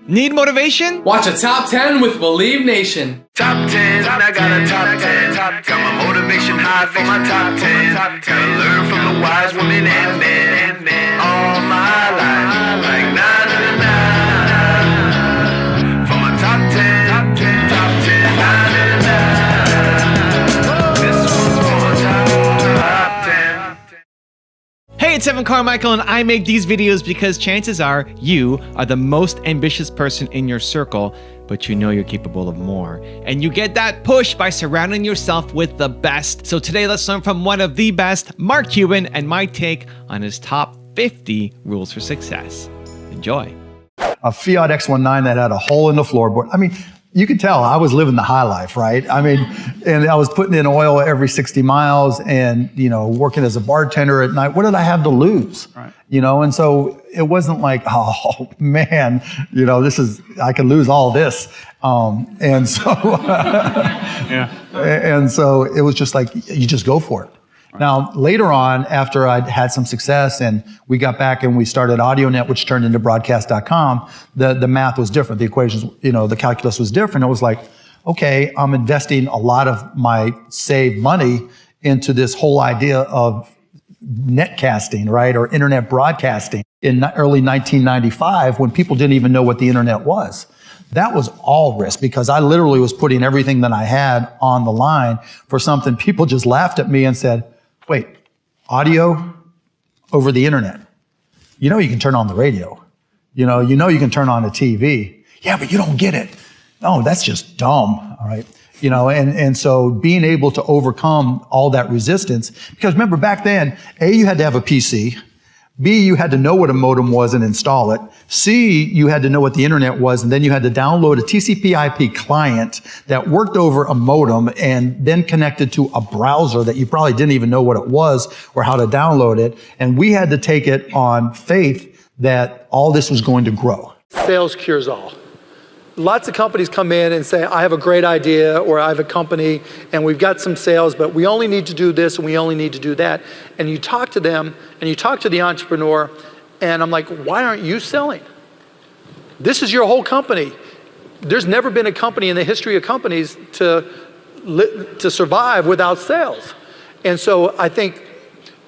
Need motivation? Watch a top 10 with Believe Nation. Top 10, I got a top 10. Got my motivation high for my top 10. Gotta learn from the wise women and men. All my life, like 9 and 9. For my top 10, top 10, 9 and 9. This one's for my top 10. Hey, it's Evan Carmichael, and I make these videos because chances are you are the most ambitious person in your circle, but you know you're capable of more. And you get that push by surrounding yourself with the best. So today, let's learn from one of the best, Mark Cuban, and my take on his top 50 rules for success. Enjoy. A Fiat X19 that had a hole in the floorboard. I mean, you could tell I was living the high life, right? I mean, and I was putting in oil every 60 miles and, you know, working as a bartender at night. What did I have to lose? Right. You know, and so it wasn't like, oh man, you know, I could lose all this. And so, and so it was just like, you just go for it. Right. Now, later on, after I'd had some success and we got back and we started AudioNet, which turned into broadcast.com, the math was different. The equations, you know, the calculus was different. It was like, okay, I'm investing a lot of my saved money into this whole idea of netcasting, right? Or internet broadcasting in early 1995 when people didn't even know what the internet was. That was all risk because I literally was putting everything that I had on the line for something. People just laughed at me and said, wait, audio over the internet. You know you can turn on the radio. You know you can turn on the TV. Yeah, but you don't get it. No, that's just dumb, all right? You know, and so being able to overcome all that resistance, because remember back then, A, you had to have a PC. B, you had to know what a modem was and install it. C, you had to know what the internet was, and then you had to download a TCP/IP client that worked over a modem and then connected to a browser that you probably didn't even know what it was or how to download it. And we had to take it on faith that all this was going to grow. Sales cures all. Lots of companies come in and say, I have a great idea, or I have a company and we've got some sales, but we only need to do this and we only need to do that. And you talk to them and you talk to the entrepreneur and I'm like, why aren't you selling? This is your whole company. There's never been a company in the history of companies to survive without sales. And so I think,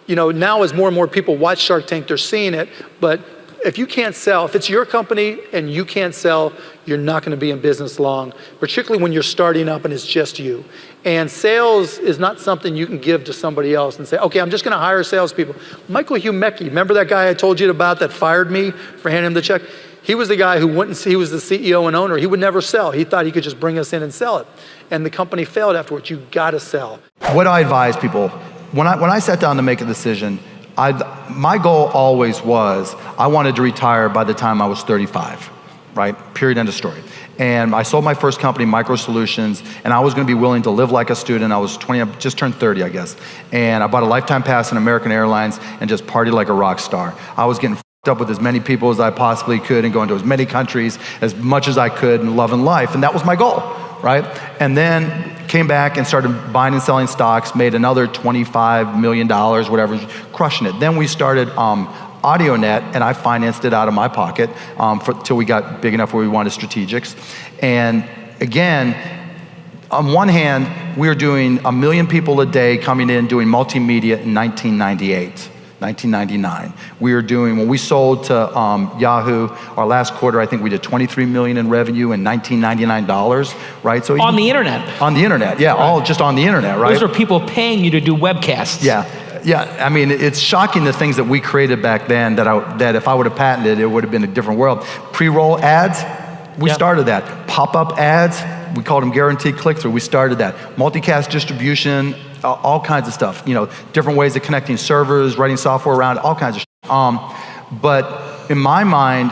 you know, now as more and more people watch Shark Tank, they're seeing it, but if you can't sell, if it's your company and you can't sell, you're not going to be in business long, particularly when you're starting up and it's just you. And sales is not something you can give to somebody else and say, okay, I'm just going to hire salespeople. Michael Humecki, remember that guy I told you about that fired me for handing him the check? He was the guy who wouldn't, he was the CEO and owner. He would never sell. He thought he could just bring us in and sell it. And the company failed afterwards. You got to sell. What I advise people, when I sat down to make a decision, my goal always was, I wanted to retire by the time I was 35, right? Period, end of story. And I sold my first company, Micro Solutions, and I was gonna be willing to live like a student. I was 20, I just turned 30, I guess. And I bought a lifetime pass in American Airlines and just partied like a rock star. I was getting up with as many people as I possibly could and going to as many countries as much as I could and loving life. And that was my goal, right? And then came back and started buying and selling stocks, made another $25 million, whatever, crushing it. Then we started AudioNet, and I financed it out of my pocket till we got big enough where we wanted strategics. And again, on one hand, we were doing 1 million people a day coming in doing multimedia in 1998. 1999. We were doing, when we sold to Yahoo, our last quarter, I think we did 23 million in revenue in $1999, right? So on the internet. On the internet, yeah, right. All just on the internet, right? Those were people paying you to do webcasts. Yeah. I mean, it's shocking the things that we created back then that if I would have patented, it would have been a different world. Pre-roll ads, we started that. Pop-up ads, we called them guaranteed click-through. We started that. Multicast distribution, all kinds of stuff, you know, different ways of connecting servers, writing software around, all kinds of shit. But in my mind,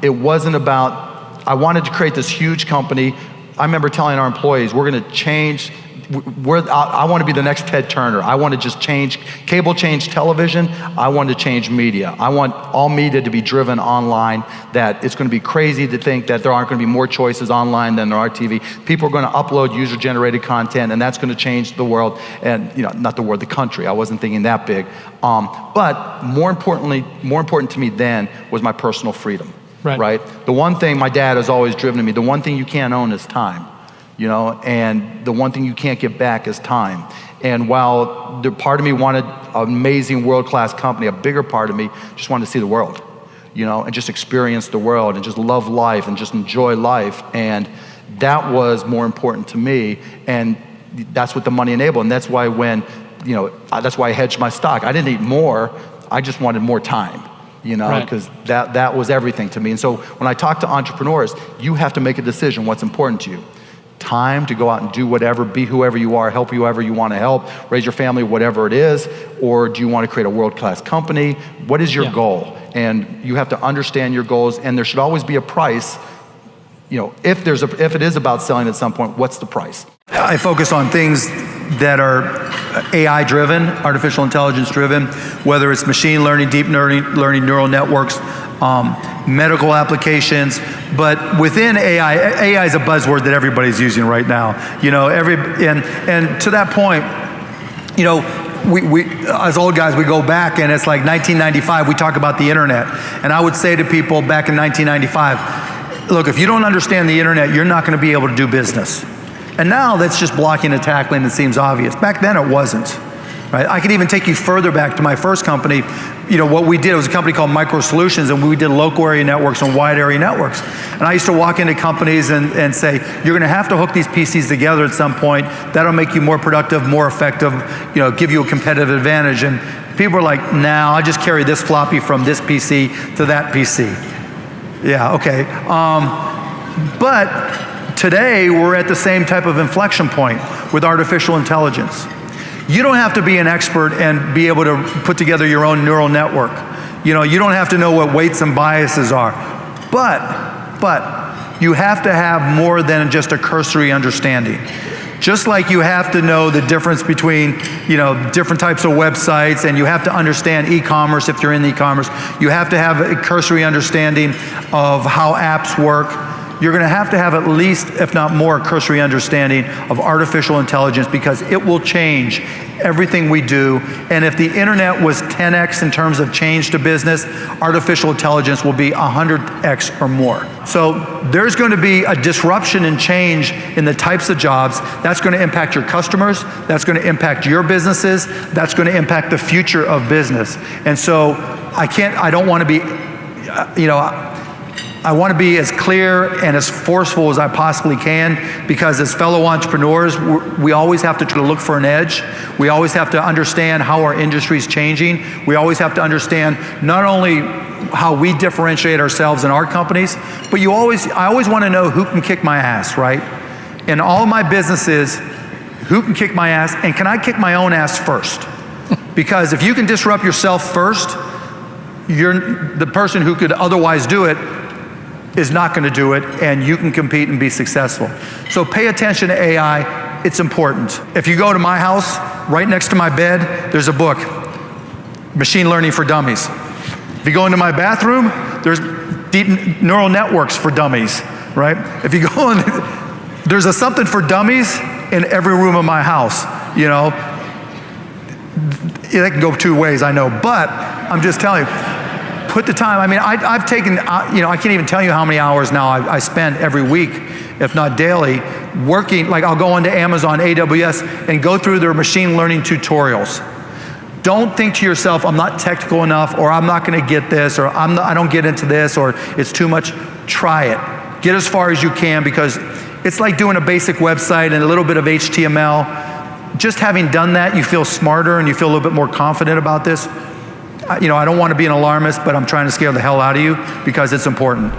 it wasn't about, I wanted to create this huge company. I remember telling our employees, we're gonna change, I want to be the next Ted Turner. I want to just change, cable change television. I want to change media. I want all media to be driven online, that it's going to be crazy to think that there aren't going to be more choices online than there are TV. People are going to upload user-generated content, and that's going to change the world, and not the world, the country. I wasn't thinking that big. But more important to me then was my personal freedom. right? The one thing my dad has always driven to me, the one thing you can't own is time, and the one thing you can't get back is time. And while the part of me wanted an amazing world-class company, a bigger part of me just wanted to see the world, and just experience the world and just love life and just enjoy life. And that was more important to me. And that's what the money enabled. And that's why that's why I hedged my stock. I didn't need more, I just wanted more time, because that was everything to me. And so when I talk to entrepreneurs, you have to make a decision what's important to you. Time to go out and do whatever, be whoever you are, help whoever you want to help, raise your family, whatever it is, or do you want to create a world-class company? What is your goal? And you have to understand your goals, and there should always be a price. If it is about selling at some point, what's the price? I focus on things that are AI driven, artificial intelligence driven, whether it's machine learning, deep learning neural networks, medical applications. But within AI is a buzzword that everybody's using right now. And to that point, we as old guys, we go back, and it's like 1995, we talk about the internet. And I would say to people back in 1995, look, if you don't understand the internet, you're not going to be able to do business. And now that's just blocking and tackling. It seems obvious. Back then it wasn't. Right? I could even take you further back to my first company. What we did, it was a company called Micro Solutions, and we did local area networks and wide area networks. And I used to walk into companies and say, you're going to have to hook these PCs together at some point. That'll make you more productive, more effective, give you a competitive advantage. And people were like, nah, I'll just carry this floppy from this PC to that PC. Yeah, okay. But today, we're at the same type of inflection point with artificial intelligence. You don't have to be an expert and be able to put together your own neural network. You don't have to know what weights and biases are. But you have to have more than just a cursory understanding. Just like you have to know the difference between, different types of websites, and you have to understand e-commerce if you're in e-commerce. You have to have a cursory understanding of how apps work. You're going to have at least, if not more, cursory understanding of artificial intelligence, because it will change everything we do. And if the internet was 10x in terms of change to business, artificial intelligence will be 100x or more. So there's going to be a disruption and change in the types of jobs. That's going to impact your customers. That's going to impact your businesses. That's going to impact the future of business. And so I don't want to be, I want to be as clear and as forceful as I possibly can, because as fellow entrepreneurs, we always have to try to look for an edge. We always have to understand how our industry is changing. We always have to understand not only how we differentiate ourselves in our companies, but I always want to know who can kick my ass, right? In all my businesses, who can kick my ass, and can I kick my own ass first? Because if you can disrupt yourself first, the person who could otherwise do it is not going to do it, and you can compete and be successful. So pay attention to AI. It's important. If you go to my house, right next to my bed, there's a book, Machine Learning for Dummies. If you go into my bathroom, there's deep neural networks for dummies, right? If you go in, there's a something for dummies in every room of my house, It can go two ways, I know, but I'm just telling you, put the time. I mean, I've taken, I can't even tell you how many hours now I spend every week, if not daily, working. Like, I'll go onto Amazon, AWS, and go through their machine learning tutorials. Don't think to yourself, I'm not technical enough, or I'm not going to get this, or I don't get into this, or it's too much. Try it. Get as far as you can, because it's like doing a basic website and a little bit of HTML. Just having done that, you feel smarter and you feel a little bit more confident about this. I don't want to be an alarmist, but I'm trying to scare the hell out of you because it's important.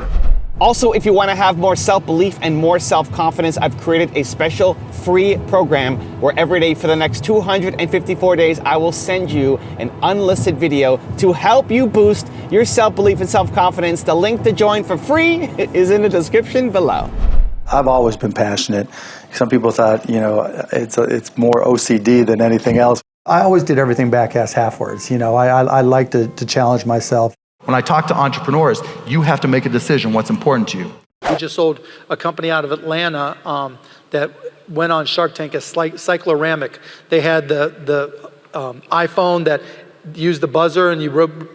Also, if you want to have more self-belief and more self-confidence, I've created a special free program where every day for the next 254 days, I will send you an unlisted video to help you boost your self-belief and self-confidence. The link to join for free is in the description below. I've always been passionate. Some people thought, it's more OCD than anything else. I always did everything back-ass half-words. I like to challenge myself. When I talk to entrepreneurs, you have to make a decision what's important to you. We just sold a company out of Atlanta that went on Shark Tank as Cycloramic. They had the iPhone that used the buzzer and you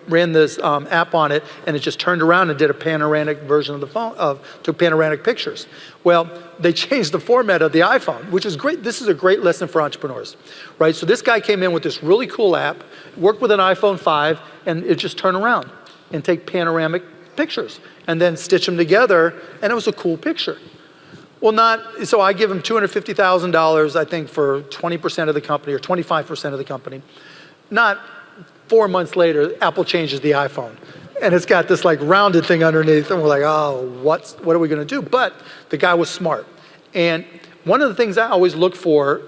ran this app on it, and it just turned around and did a panoramic version of the phone, took panoramic pictures. Well, they changed the format of the iPhone, which is great. This is a great lesson for entrepreneurs, right? So this guy came in with this really cool app, worked with an iPhone 5, and it just turned around and take panoramic pictures and then stitch them together, and it was a cool picture. Well, so I give him $250,000, I think, for 20% of the company or 25% of the company. Not 4 months later, Apple changes the iPhone. And it's got this like rounded thing underneath, and we're like, oh, what are we gonna do? But the guy was smart. And one of the things I always look for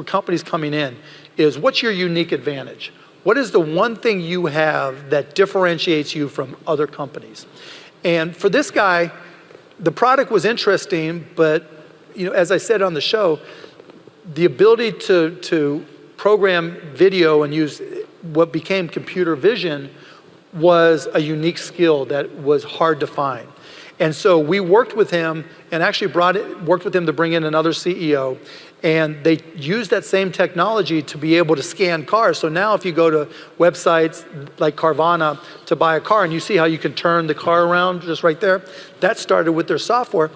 companies coming in is, what's your unique advantage? What is the one thing you have that differentiates you from other companies? And for this guy, the product was interesting, but as I said on the show, the ability to program video and use what became computer vision was a unique skill that was hard to find. And so we worked with him and actually worked with him to bring in another CEO, and they used that same technology to be able to scan cars. So now if you go to websites like Carvana to buy a car and you see how you can turn the car around just right there, that started with their software.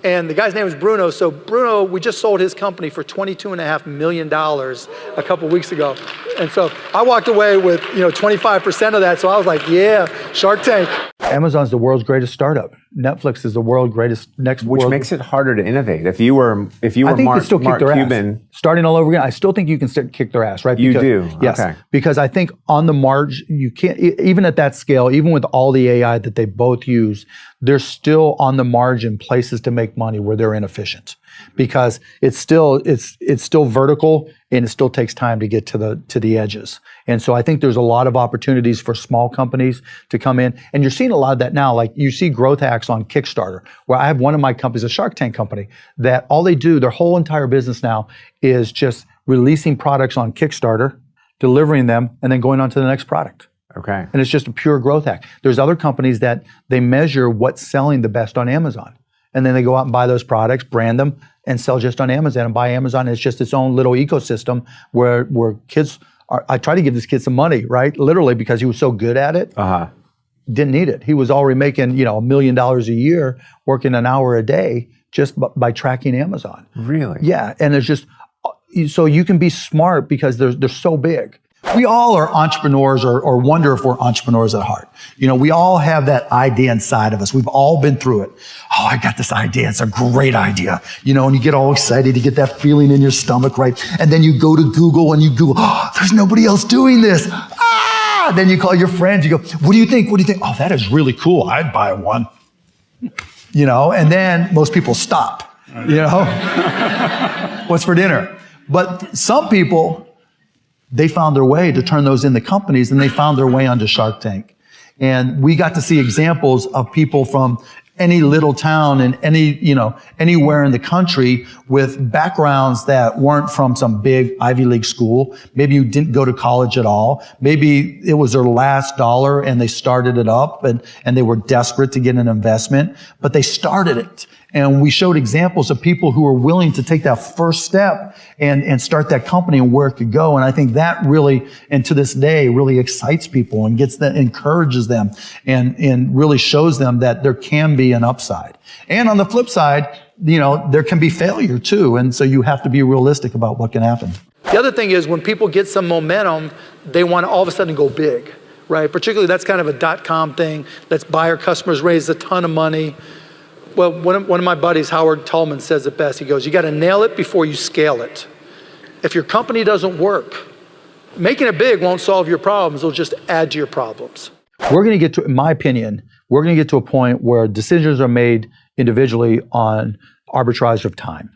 And the guy's name is Bruno. So Bruno, we just sold his company for $22.5 million a couple weeks ago. And so I walked away with 25% of that. So I was like, yeah, Shark Tank. Amazon's the world's greatest startup. Netflix is the world's greatest Which makes it harder to innovate. If you were I think you can still kick their Cuban, ass. Starting all over again, I still think you can still kick their ass, right? You do? Yes. Okay. Because I think on the margin, you can't, even at that scale, even with all the AI that they both use, there's still on the margin places to make money where they're inefficient. Because it's still vertical, and it still takes time to get to the edges. And so I think there's a lot of opportunities for small companies to come in. And you're seeing a lot of that now. Like you see growth hacks on Kickstarter, where I have one of my companies, a Shark Tank company, that all they do, their whole entire business now is just releasing products on Kickstarter, delivering them, and then going on to the next product. Okay. And it's just a pure growth hack. There's other companies that they measure what's selling the best on Amazon. And then they go out and buy those products, brand them, and sell just on Amazon. And buy Amazon is just its own little ecosystem where kids are. I try to give this kid some money, right? Literally, because he was so good at it. Didn't need it. He was already making $1 million a year, working an hour a day just by tracking Amazon. Really? Yeah, and there's just so you can be smart because they're so big. We all are entrepreneurs or wonder if we're entrepreneurs at heart. We all have that idea inside of us. We've all been through it. Oh, I got this idea. It's a great idea. And you get all excited. You get that feeling in your stomach, right? And then you go to Google and you Google, oh, there's nobody else doing this. Ah! Then you call your friends. You go, what do you think? What do you think? Oh, that is really cool. I'd buy one. And then most people stop. What's for dinner? But some people, they found their way to turn those into companies, and they found their way onto Shark Tank. And we got to see examples of people from any little town and anywhere in the country with backgrounds that weren't from some big Ivy League school. Maybe you didn't go to college at all. Maybe it was their last dollar and they started it up and they were desperate to get an investment, but they started it. And we showed examples of people who were willing to take that first step and start that company and where it could go. And I think that really, and to this day, really excites people and encourages them and really shows them that there can be an upside. And on the flip side, there can be failure too. And so you have to be realistic about what can happen. The other thing is when people get some momentum, they want to all of a sudden go big, right? Particularly that's kind of a .com thing. Let's buy our customers, raise a ton of money. Well, one of my buddies, Howard Tallman, says it best. He goes, you got to nail it before you scale it. If your company doesn't work, making it big won't solve your problems. It'll just add to your problems. We're going to get to, in my opinion, we're going to get to a point where decisions are made individually on arbitrage of time,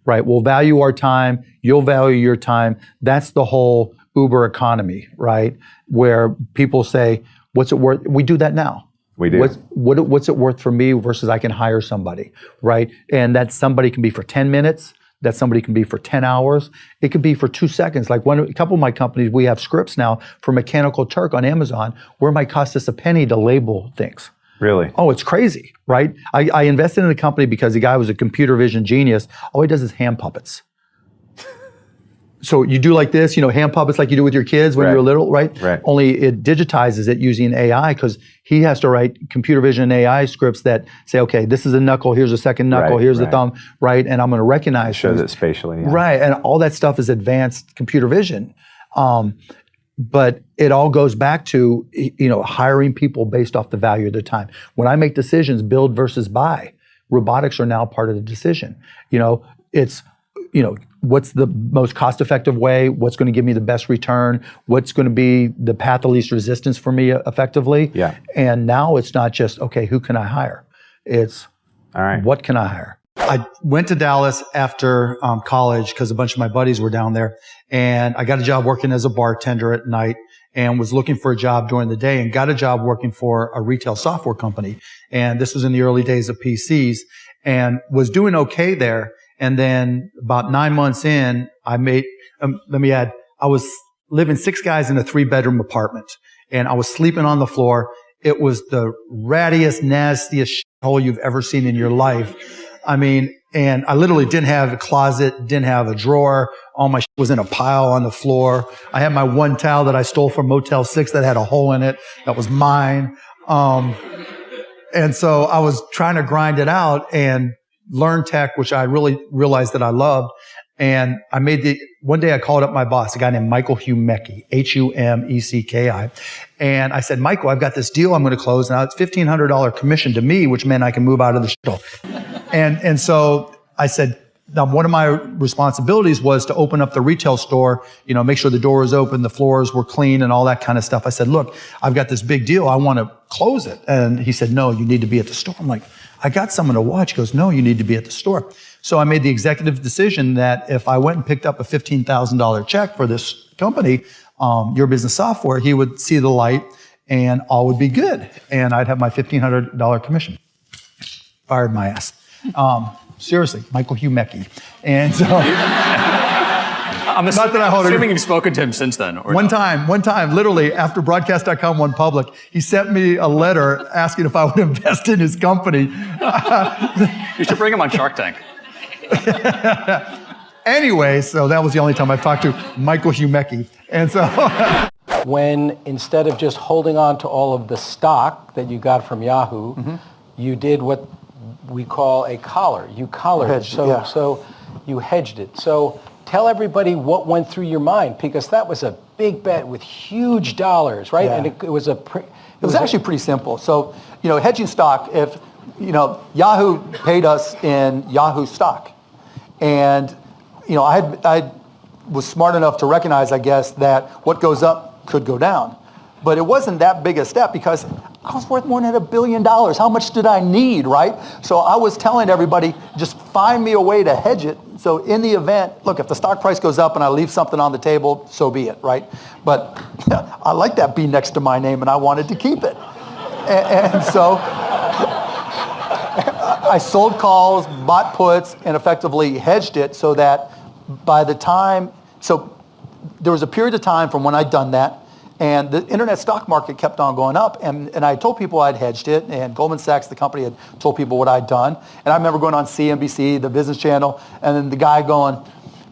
right? We'll value our time. You'll value your time. That's the whole Uber economy, right? Where people say, what's it worth? We do that now. We do. What's it worth for me versus I can hire somebody, right? And that somebody can be for 10 minutes. That somebody can be for 10 hours. It could be for 2 seconds. Like a couple of my companies, we have scripts now for Mechanical Turk on Amazon where it might cost us a penny to label things. Really? Oh, it's crazy, right? I invested in the company because the guy was a computer vision genius. All he does is hand puppets. so you do like this, hand puppets like you do with your kids when you were little, right? Right. Only it digitizes it using AI because he has to write computer vision and AI scripts that say, okay, this is a knuckle, here's a second knuckle, here's the thumb, right? And I'm going to recognize shows it spatially. Yeah. Right, and all that stuff is advanced computer vision. But it all goes back to, hiring people based off the value of their time. When I make decisions, build versus buy, robotics are now part of the decision. It's, what's the most cost-effective way? What's going to give me the best return? What's going to be the path of least resistance for me effectively? Yeah. And now it's not just, okay, who can I hire? It's, all right, what can I hire? I went to Dallas after college because a bunch of my buddies were down there, and I got a job working as a bartender at night and was looking for a job during the day and got a job working for a retail software company. And this was in the early days of PCs and was doing okay there. And then about 9 months in, I made, let me add, I was living 6 guys in a 3-bedroom apartment and I was sleeping on the floor. It was the rattiest, nastiest hole you've ever seen in your life. I mean, and I literally didn't have a closet, didn't have a drawer. All my shit was in a pile on the floor. I had my one towel that I stole from Motel 6 that had a hole in it. That was mine. And so I was trying to grind it out and learn tech, which I really realized that I loved. And one day I called up my boss, a guy named Michael Humecki, Humecki. And I said, Michael, I've got this deal I'm going to close. Now it's $1,500 commission to me, which meant I can move out of the shithole. And so I said, now one of my responsibilities was to open up the retail store, make sure the door was open, the floors were clean and all that kind of stuff. I said, look, I've got this big deal. I want to close it. And he said, no, you need to be at the store. I'm like, I got someone to watch. He goes, no, you need to be at the store. So I made the executive decision that if I went and picked up a $15,000 check for this company, Your Business Software, he would see the light and all would be good. And I'd have my $1,500 commission. Fired my ass. Seriously, Michael Humecki. And so, I'm assuming you've spoken to him since then. Or one time, literally, after Broadcast.com went public, he sent me a letter asking if I would invest in his company. You should bring him on Shark Tank. Anyway, so that was the only time I've talked to Michael Humecki. And so... when instead of just holding on to all of the stock that you got from Yahoo, you did what we call a collar. You collared it. So you hedged it. So tell everybody what went through your mind, because that was a big bet with huge dollars, right? Yeah. And it was it was actually pretty simple. So, hedging stock, if, Yahoo paid us in Yahoo stock. And, I was smart enough to recognize, I guess, that what goes up could go down. But it wasn't that big a step because I was worth more than $1 billion. How much did I need, right? So I was telling everybody, just find me a way to hedge it. So in the event, look, if the stock price goes up and I leave something on the table, so be it, right? But I like that B next to my name and I wanted to keep it. And so I sold calls, bought puts, and effectively hedged it so that by the time, so there was a period of time from when I'd done that, and the internet stock market kept on going up, and I told people I'd hedged it, and Goldman Sachs, the company, had told people what I'd done. And I remember going on CNBC, the business channel, and then the guy going,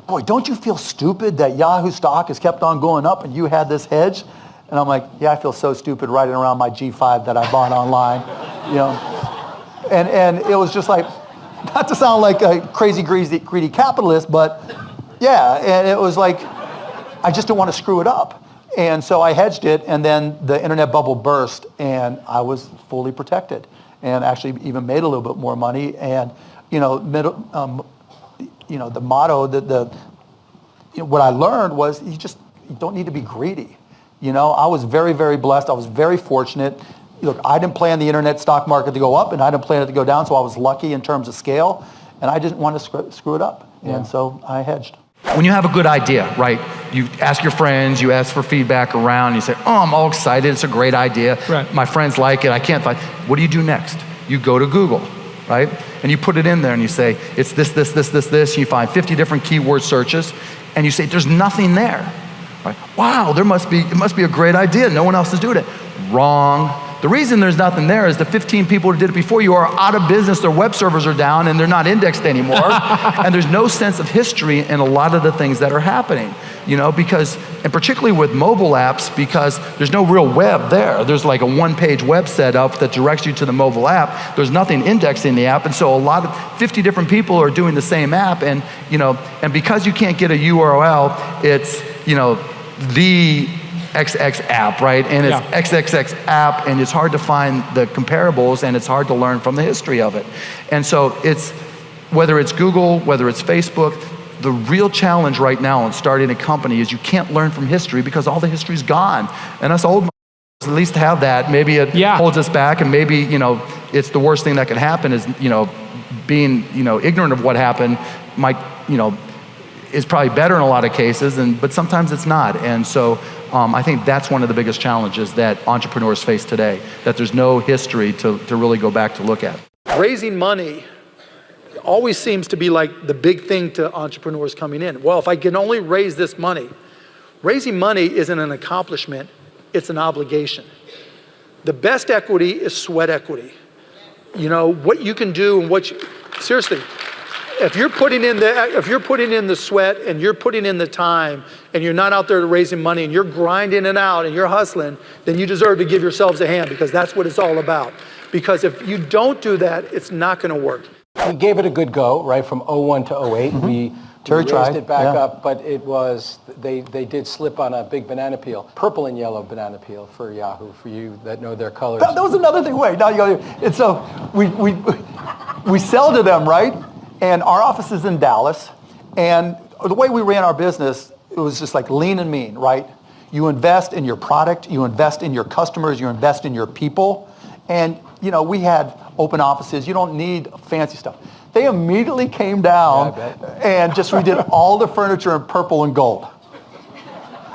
boy, don't you feel stupid that Yahoo stock has kept on going up and you had this hedge? And I'm like, yeah, I feel so stupid riding around my G5 that I bought online, And it was just like, not to sound like a crazy, greedy capitalist, but yeah, and it was like, I just didn't want to screw it up. And so I hedged it, and then the internet bubble burst, and I was fully protected, and actually even made a little bit more money. And the motto, what I learned was you don't need to be greedy. I was very, very blessed. I was very fortunate. Look, I didn't plan the internet stock market to go up, and I didn't plan it to go down, so I was lucky in terms of scale, and I didn't want to screw it up. And so I hedged. When you have a good idea, right, you ask your friends, you ask for feedback around, you say, oh, I'm all excited, it's a great idea. Right. My friends like it, I can't find. What do you do next? You go to Google, right? And you put it in there and you say, it's this, and you find 50 different keyword searches, and you say, there's nothing there. Right? Wow, it must be a great idea. No one else is doing it. Wrong. the reason there's nothing there is the 15 people who did it before you are out of business, their web servers are down and they're not indexed anymore. And there's no sense of history in a lot of the things that are happening, because, and particularly with mobile apps, because there's no real web there. There's like a one-page web setup that directs you to the mobile app. There's nothing indexed in the app, and so a lot of 50 different people are doing the same app, and and because you can't get a URL, it's the XX app, right? And it's XXX app, and it's hard to find the comparables, and it's hard to learn from the history of it. And so it's, whether it's Google, whether it's Facebook, the real challenge right now in starting a company is you can't learn from history because all the history's gone. And us old at least have that. Maybe it holds us back, and maybe, it's the worst thing that can happen is, being, ignorant of what happened might, is probably better in a lot of cases, but sometimes it's not. And so I think that's one of the biggest challenges that entrepreneurs face today, that there's no history to really go back to look at. Raising money always seems to be like the big thing to entrepreneurs coming in. Well, if I can only raise this money. Raising money isn't an accomplishment, it's an obligation. The best equity is sweat equity. What you can do and seriously, if you're putting in the sweat and you're putting in the time and you're not out there raising money and you're grinding it out and you're hustling, then you deserve to give yourselves a hand, because that's what it's all about. Because if you don't do that, it's not going to work. We gave it a good go, right, from 01 to 08. We raised it back up, but it was, they did slip on a big banana peel, purple and yellow banana peel for Yahoo, for you that know their colors. That was another thing. Wait, now you go. And so we sell to them, right? And our office is in Dallas, and the way we ran our business, it was just like lean and mean, right? You invest in your product, you invest in your customers, you invest in your people, and we had open offices. You don't need fancy stuff. They immediately came down and just redid all the furniture in purple and gold.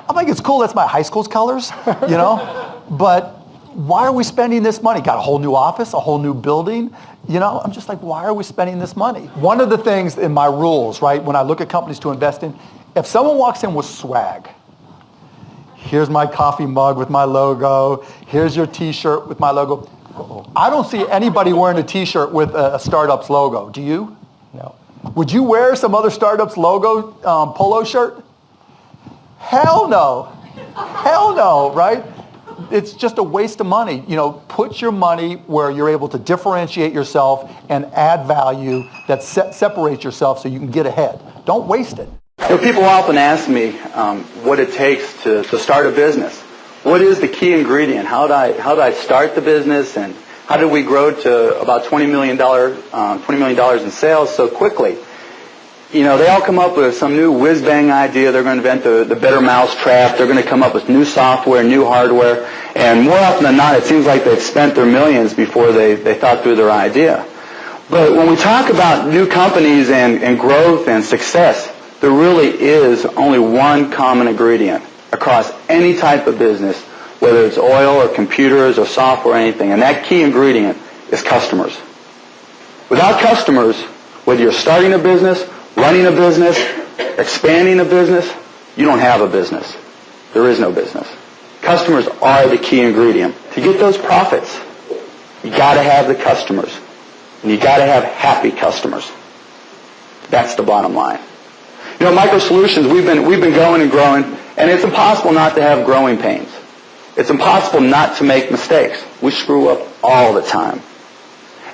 I'm like, it's cool, that's my high school's colors, but why are we spending this money? Got a whole new office, a whole new building. I'm just like, why are we spending this money? One of the things in my rules, right, when I look at companies to invest in, if someone walks in with swag, here's my coffee mug with my logo, here's your t-shirt with my logo. I don't see anybody wearing a t-shirt with a startup's logo. Do you? No. Would you wear some other startup's logo polo shirt? Hell no. Hell no, right? It's just a waste of money. Put your money where you're able to differentiate yourself and add value that separates yourself so you can get ahead. Don't waste it. People often ask me what it takes to start a business. What is the key ingredient? How did I start the business, and how did we grow to about $20 million in sales so quickly? They all come up with some new whiz-bang idea. They're going to invent the better mousetrap. They're going to come up with new software, new hardware. And more often than not, it seems like they've spent their millions before they thought through their idea. But when we talk about new companies and growth and success, there really is only one common ingredient across any type of business, whether it's oil or computers or software or anything. And that key ingredient is customers. Without customers, whether you're starting a business, running a business, expanding a business, you don't have a business. There is no business. Customers are the key ingredient. To get those profits, you got to have the customers. And you got to have happy customers. That's the bottom line. Micro Solutions, we've been going and growing, and it's impossible not to have growing pains. It's impossible not to make mistakes. We screw up all the time.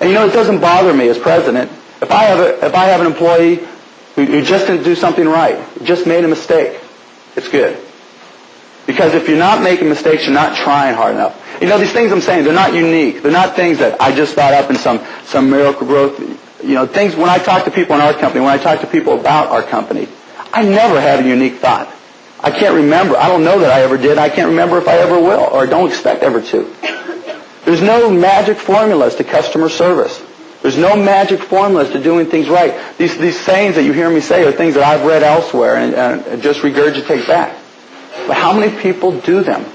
And it doesn't bother me as president if I have an employee who just didn't do something right, just made a mistake. It's good. Because if you're not making mistakes, you're not trying hard enough. These things I'm saying, they're not unique. They're not things that I just thought up in some miracle growth. Things, when I talk to people in our company, when I talk to people about our company, I never had a unique thought. I can't remember. I don't know that I ever did. I can't remember if I ever will, or don't expect ever to. There's no magic formulas to customer service. There's no magic formulas to doing things right. These sayings that you hear me say are things that I've read elsewhere and just regurgitate back. But how many people do them?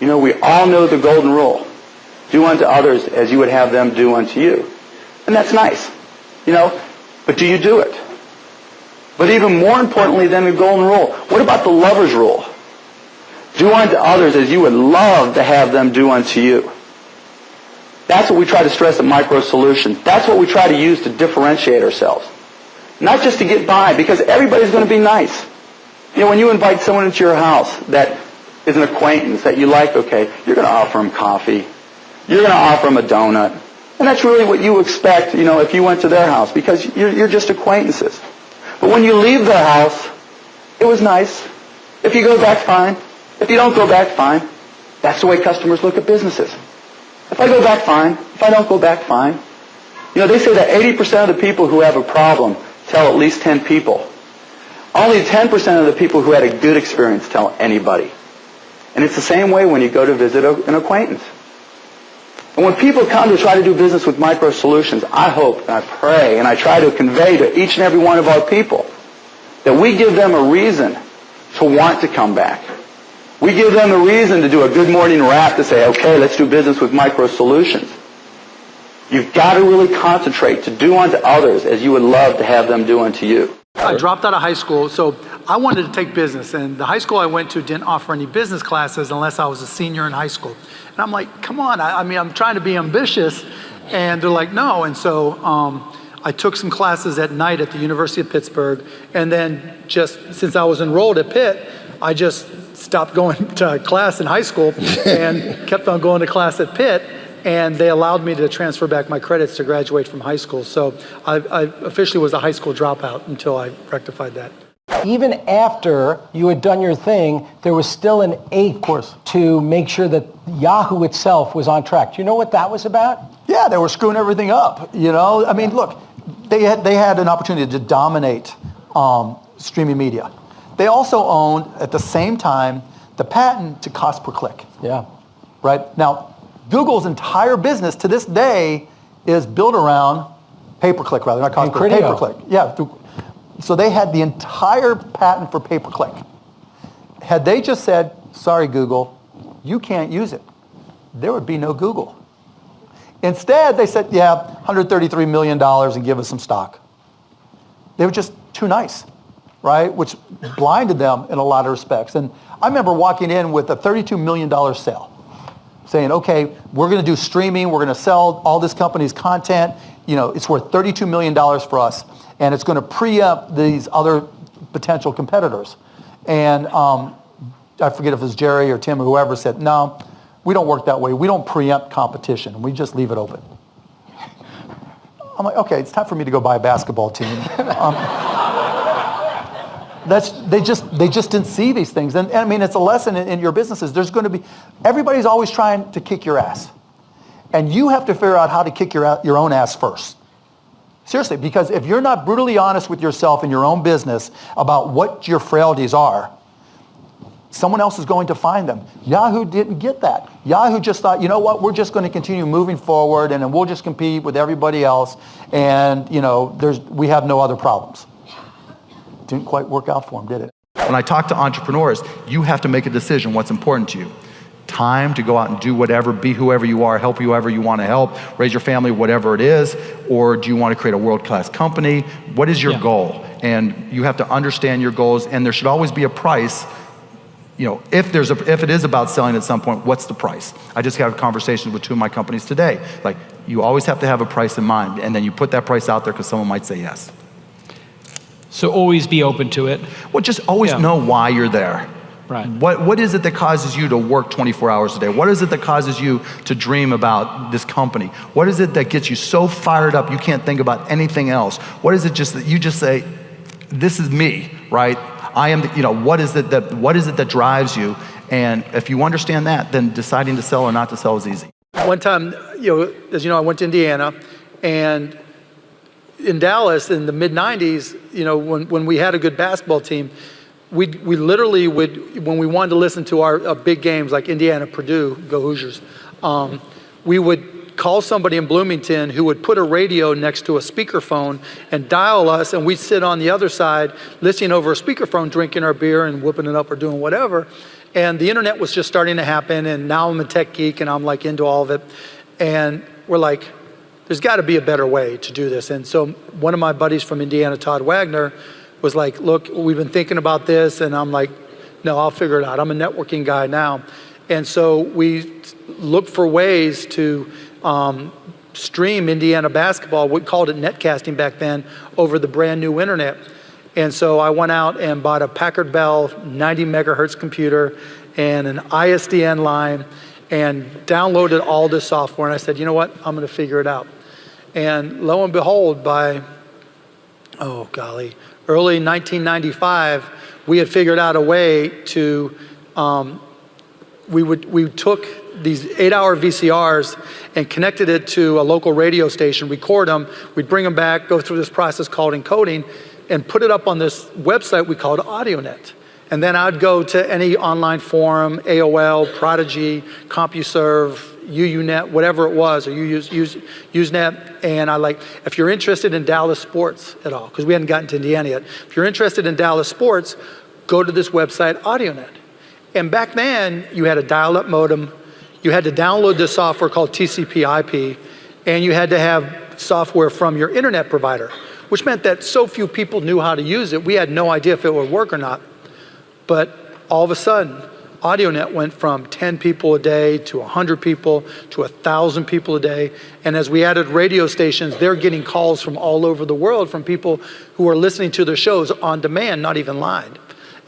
We all know the golden rule. Do unto others as you would have them do unto you. And that's nice. But do you do it? But even more importantly than the golden rule, what about the lover's rule? Do unto others as you would love to have them do unto you. That's what we try to stress at Micro Solutions. That's what we try to use to differentiate ourselves. Not just to get by, because everybody's going to be nice. You know, when you invite someone into your house that is an acquaintance that you like, okay, you're going to offer them coffee. You're going to offer them a donut. And that's really what you expect, you know, if you went to their house, because you're just acquaintances. But when you leave their house, it was nice. If you go back, fine. If you don't go back, fine. That's the way customers look at businesses. If I go back, fine. If I don't go back, fine. You know, they say that 80% of the people who have a problem tell at least 10 people. Only 10% of the people who had a good experience tell anybody. And it's the same way when you go to visit an acquaintance. And when people come to try to do business with Micro Solutions, I hope and I pray and I try to convey to each and every one of our people that we give them a reason to want to come back. We give them a reason to do a good morning rap to say, okay, let's do business with Micro Solutions. You've got to really concentrate to do unto others as you would love to have them do unto you. I dropped out of high school, so I wanted to take business, and the high school I went to didn't offer any business classes unless I was a senior in high school. And I'm like, come on, I mean, I'm trying to be ambitious, and they're like, no. And so I took some classes at night at the University of Pittsburgh, and then just since I was enrolled at Pitt, I just stopped going to class in high school and kept on going to class at Pitt. And they allowed me to transfer back my credits to graduate from high school. So I officially was a high school dropout until I rectified that. Even after you had done your thing, there was still an ache to make sure that Yahoo itself was on track. Do you know what that was about? Yeah, they were screwing everything up, you know? I mean, look, they had an opportunity to dominate streaming media. They also owned, at the same time, the patent to cost per click. Yeah. Right? Now, Google's entire business to this day is built around pay-per-click, rather, not cost per pay-per-click. Yeah. So they had the entire patent for pay-per-click. Had they just said, sorry, Google, you can't use it, there would be no Google. Instead, they said, yeah, $133 million and give us some stock. They were just too nice, right? Which blinded them in a lot of respects. And I remember walking in with a $32 million sale, saying, okay, we're going to do streaming, we're going to sell all this company's content, you know, it's worth $32 million for us, and it's going to preempt these other potential competitors. And I forget if it was Jerry or Tim or whoever said, no, we don't work that way. We don't preempt competition. We just leave it open. I'm like, okay, it's time for me to go buy a basketball team. They just didn't see these things. And I mean, it's a lesson in your businesses. There's going to be, everybody's always trying to kick your ass. And you have to figure out how to kick your own ass first. Seriously, because if you're not brutally honest with yourself in your own business about what your frailties are, someone else is going to find them. Yahoo didn't get that. Yahoo just thought, you know what, we're just going to continue moving forward and then we'll just compete with everybody else and, you know, we have no other problems. Didn't quite work out for them, did it? When I talk to entrepreneurs, you have to make a decision what's important to you. Time to go out and do whatever, be whoever you are, help whoever you want to help, raise your family, whatever it is, or do you want to create a world-class company? What is your goal? And you have to understand your goals, and there should always be a price. You know, if it is about selling at some point, what's the price? I just had conversations with two of my companies today. Like, you always have to have a price in mind, and then you put that price out there because someone might say yes. So always be open to it. Well, just always know why you're there. Right. What is it that causes you to work 24 hours a day? What is it that causes you to dream about this company? What is it that gets you so fired up you can't think about anything else? What is it just that you just say, this is me, right? I am, you know, what is it that drives you? And if you understand that, then deciding to sell or not to sell is easy. One time, you know, as you know, I went to Indiana, and in Dallas in the mid-90s, you know, when we had a good basketball team, we literally would, when we wanted to listen to our big games like Indiana, Purdue, go Hoosiers, we would call somebody in Bloomington who would put a radio next to a speakerphone and dial us, and we'd sit on the other side listening over a speakerphone, drinking our beer and whipping it up or doing whatever. And the internet was just starting to happen, and now I'm a tech geek and I'm like into all of it. And we're like, there's got to be a better way to do this. And so one of my buddies from Indiana, Todd Wagner, was like, look, we've been thinking about this. And I'm like, no, I'll figure it out. I'm a networking guy now. And so we looked for ways to stream Indiana basketball. We called it netcasting back then, over the brand new internet. And so I went out and bought a Packard Bell 90 megahertz computer and an ISDN line and downloaded all this software. And I said, you know what, I'm gonna figure it out. And lo and behold, by, oh golly, early 1995, we had figured out a way to, we took these 8-hour VCRs and connected it to a local radio station, record them, we'd bring them back, go through this process called encoding, and put it up on this website we called AudioNet. And then I'd go to any online forum, AOL, Prodigy, CompuServe, UUNet, whatever it was, or Usenet, and if you're interested in Dallas sports at all, because we hadn't gotten to Indiana yet, if you're interested in Dallas sports, go to this website, AudioNet. And back then, you had a dial-up modem, you had to download this software called TCP/IP, and you had to have software from your internet provider, which meant that so few people knew how to use it, we had no idea if it would work or not. But all of a sudden, AudioNet went from 10 people a day to 100 people to 1,000 people a day. And as we added radio stations, they're getting calls from all over the world from people who are listening to their shows on demand, not even live.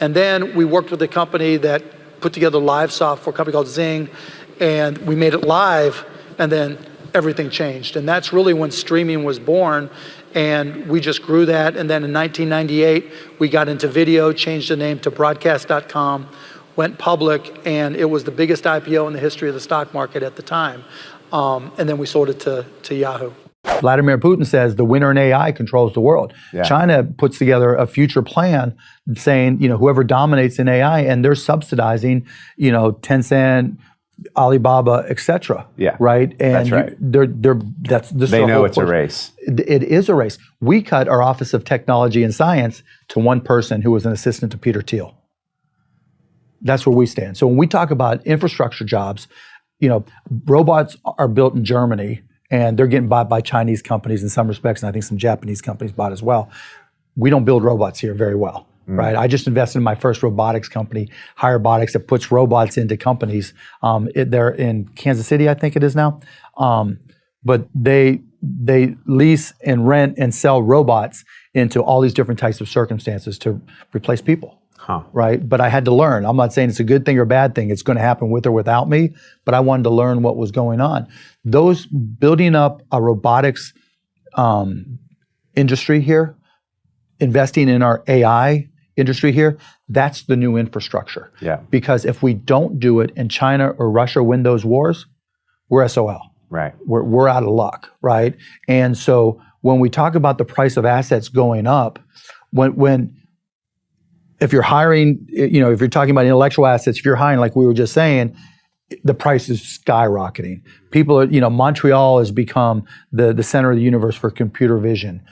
And then we worked with a company that put together live software, a company called Zing, and we made it live, and then everything changed. And that's really when streaming was born. And we just grew that. And then in 1998, we got into video, changed the name to broadcast.com, went public, and it was the biggest IPO in the history of the stock market at the time. And then we sold it to Yahoo. Vladimir Putin says the winner in AI controls the world. Yeah. China puts together a future plan saying, whoever dominates in AI, and they're subsidizing, Tencent, Alibaba, etc. Yeah, right. And that's right. They know it's a race. It is a race. We cut our Office of Technology and Science to one person who was an assistant to Peter Thiel. That's where we stand. So when we talk about infrastructure jobs, robots are built in Germany and they're getting bought by Chinese companies in some respects, and I think some Japanese companies bought as well. We don't build robots here very well. Right. I just invested in my first robotics company, Hirobotics, that puts robots into companies. They're in Kansas City, I think it is now. But they lease and rent and sell robots into all these different types of circumstances to replace people. Right. But I had to learn. I'm not saying it's a good thing or a bad thing. It's going to happen with or without me. But I wanted to learn what was going on. Those building up a robotics industry here, investing in our AI industry here, that's the new infrastructure. Yeah. Because if we don't do it and China or Russia win those wars, we're SOL. Right. We're out of luck, right? And so when we talk about the price of assets going up, if you're hiring, if you're talking about intellectual assets, if you're hiring, like we were just saying, the price is skyrocketing. People are, Montreal has become the center of the universe for computer vision.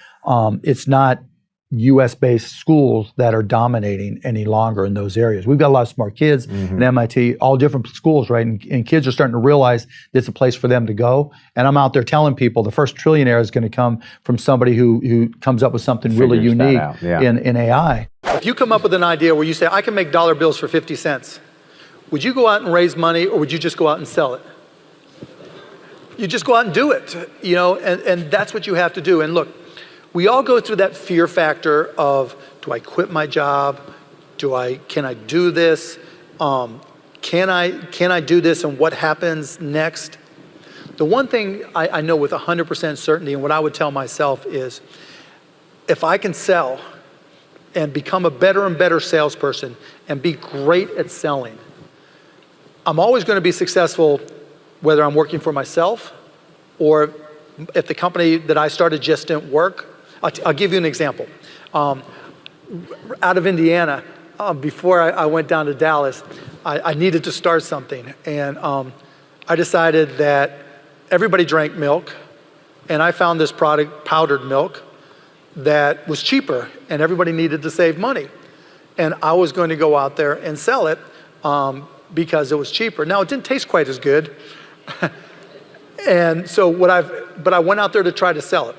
It's not US-based schools that are dominating any longer in those areas. We've got a lot of smart kids in MIT, all different schools, right? And kids are starting to realize it's a place for them to go. And I'm out there telling people the first trillionaire is going to come from somebody who comes up with something really unique in AI. If you come up with an idea where you say, I can make dollar bills for 50 cents, would you go out and raise money, or would you just go out and sell it? You just go out and do it, and that's what you have to do. And look, we all go through that fear factor of, do I quit my job? Can I do this? Can I do this, and what happens next? The one thing I know with 100% certainty, and what I would tell myself is, if I can sell and become a better and better salesperson and be great at selling, I'm always going to be successful whether I'm working for myself or if the company that I started just didn't work. I'll give you an example. Out of Indiana, before I went down to Dallas, I needed to start something. And I decided that everybody drank milk, and I found this product, powdered milk, that was cheaper, and everybody needed to save money. And I was going to go out there and sell it because it was cheaper. Now, it didn't taste quite as good. And so but I went out there to try to sell it.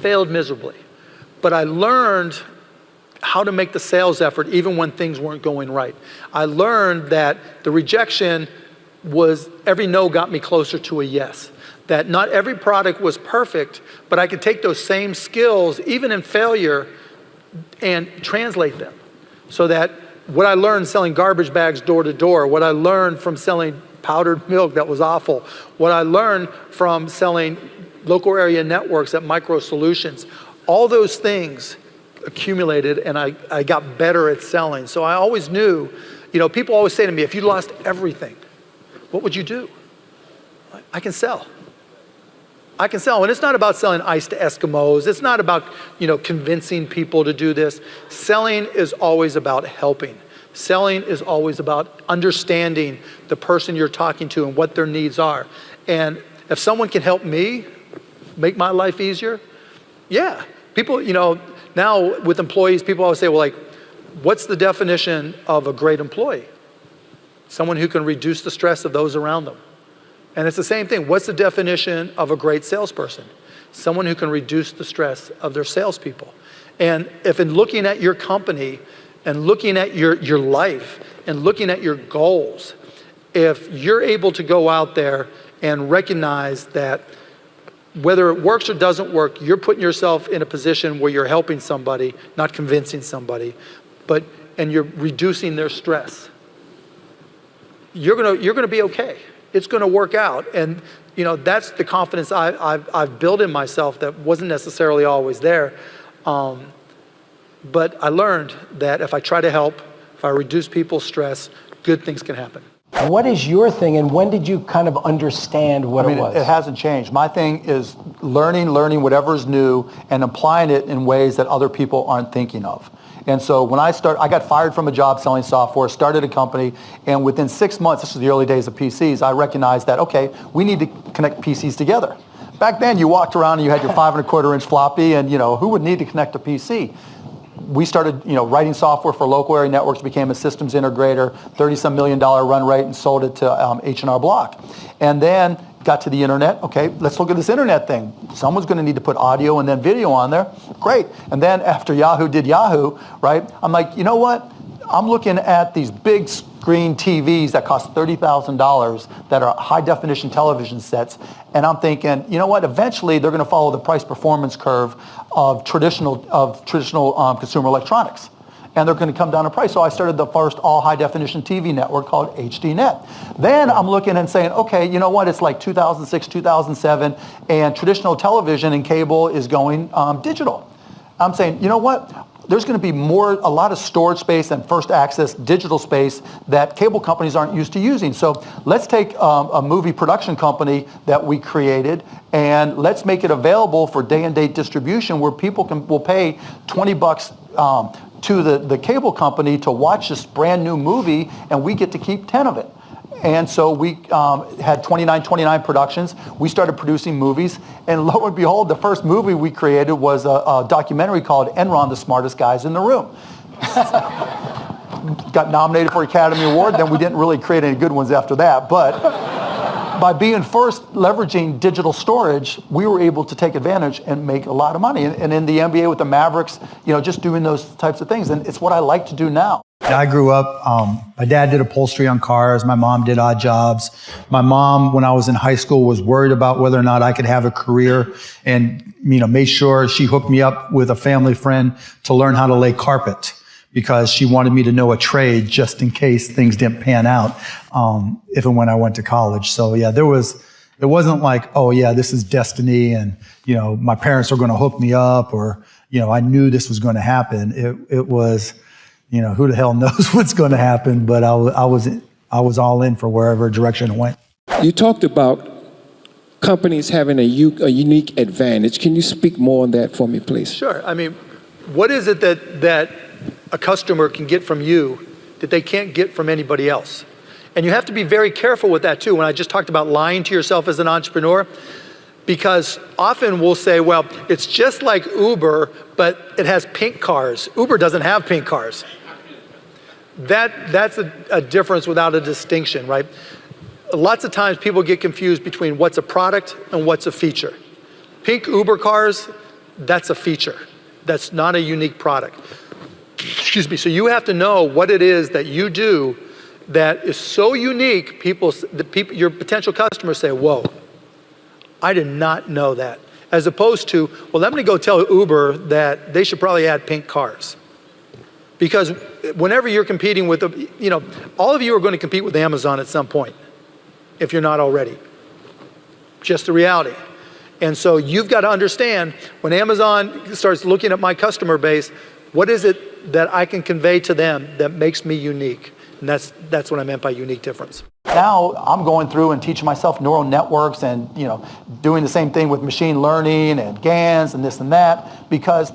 Failed miserably. But I learned how to make the sales effort even when things weren't going right. I learned that the rejection was, every no got me closer to a yes. That not every product was perfect, but I could take those same skills, even in failure, and translate them. So that what I learned selling garbage bags door to door, what I learned from selling powdered milk that was awful, what I learned from selling local area networks at Micro Solutions, all those things accumulated, and I got better at selling. So I always knew, people always say to me, if you lost everything, what would you do? I can sell. I can sell. And it's not about selling ice to Eskimos. It's not about, convincing people to do this. Selling is always about helping. Selling is always about understanding the person you're talking to and what their needs are. And if someone can help me make my life easier, yeah. People, now with employees, people always say, well, what's the definition of a great employee? Someone who can reduce the stress of those around them. And it's the same thing. What's the definition of a great salesperson? Someone who can reduce the stress of their salespeople. And if in looking at your company and looking at your life and looking at your goals, if you're able to go out there and recognize that whether it works or doesn't work, you're putting yourself in a position where you're helping somebody, not convincing somebody, and you're reducing their stress, you're gonna be okay. It's gonna work out. And that's the confidence I've built in myself that wasn't necessarily always there. But I learned that if I try to help, if I reduce people's stress, good things can happen. What is your thing, and when did you kind of understand what it was? It hasn't changed. My thing is learning whatever's new and applying it in ways that other people aren't thinking of. And so when I got fired from a job selling software, started a company, and within 6 months, this was the early days of PCs, I recognized that, okay, we need to connect PCs together. Back then, you walked around and you had your 5 1/4 inch floppy, and who would need to connect a PC? We started, writing software for local area networks, became a systems integrator, $30-some million run rate, and sold it to H&R Block. And then got to the internet. Okay, let's look at this internet thing. Someone's going to need to put audio and then video on there. Great. And then after Yahoo did Yahoo, right, I'm like, you know what? I'm looking at these big screen TVs that cost $30,000 that are high definition television sets. And I'm thinking, you know what? Eventually they're going to follow the price performance curve of traditional consumer electronics. And they're going to come down in price. So I started the first all high definition TV network called HDNet. Then I'm looking and saying, okay, you know what? It's like 2006, 2007, and traditional television and cable is going digital. I'm saying, you know what? There's going to be a lot of storage space and first access digital space that cable companies aren't used to using. So let's take a movie production company that we created and let's make it available for day and date distribution where people will pay $20 to the cable company to watch this brand new movie, and we get to keep 10 of it. And so we had 29 productions. We started producing movies, and lo and behold, the first movie we created was a documentary called Enron, the Smartest Guys in the Room. Got nominated for Academy Award, then we didn't really create any good ones after that, but by being first leveraging digital storage, we were able to take advantage and make a lot of money. And in the NBA with the Mavericks, just doing those types of things, and it's what I like to do now. I grew up, my dad did upholstery on cars. My mom did odd jobs. My mom, when I was in high school, was worried about whether or not I could have a career and, made sure she hooked me up with a family friend to learn how to lay carpet because she wanted me to know a trade just in case things didn't pan out, if and when I went to college. So yeah, it wasn't like, oh yeah, this is destiny and, my parents are going to hook me up or, I knew this was going to happen. It was, who the hell knows what's going to happen, but I was all in for wherever direction it went. You talked about companies having a unique advantage. Can you speak more on that for me, please? Sure. What is it that a customer can get from you that they can't get from anybody else? And you have to be very careful with that too. When I just talked about lying to yourself as an entrepreneur, because often we'll say, well, it's just like Uber, but it has pink cars. Uber doesn't have pink cars. That's a difference without a distinction, right? Lots of times people get confused between what's a product and what's a feature. Pink Uber cars, that's a feature. That's not a unique product. excuse me, so you have to know what it is that you do that is so unique, your potential customers say, whoa, I did not know that. As opposed to, well, let me go tell Uber that they should probably add pink cars. Because whenever you're competing with, all of you are going to compete with Amazon at some point, if you're not already. Just the reality. And so you've got to understand, when Amazon starts looking at my customer base, what is it that I can convey to them that makes me unique? And that's what I meant by unique difference. Now I'm going through and teaching myself neural networks and doing the same thing with machine learning and GANs and this and that, because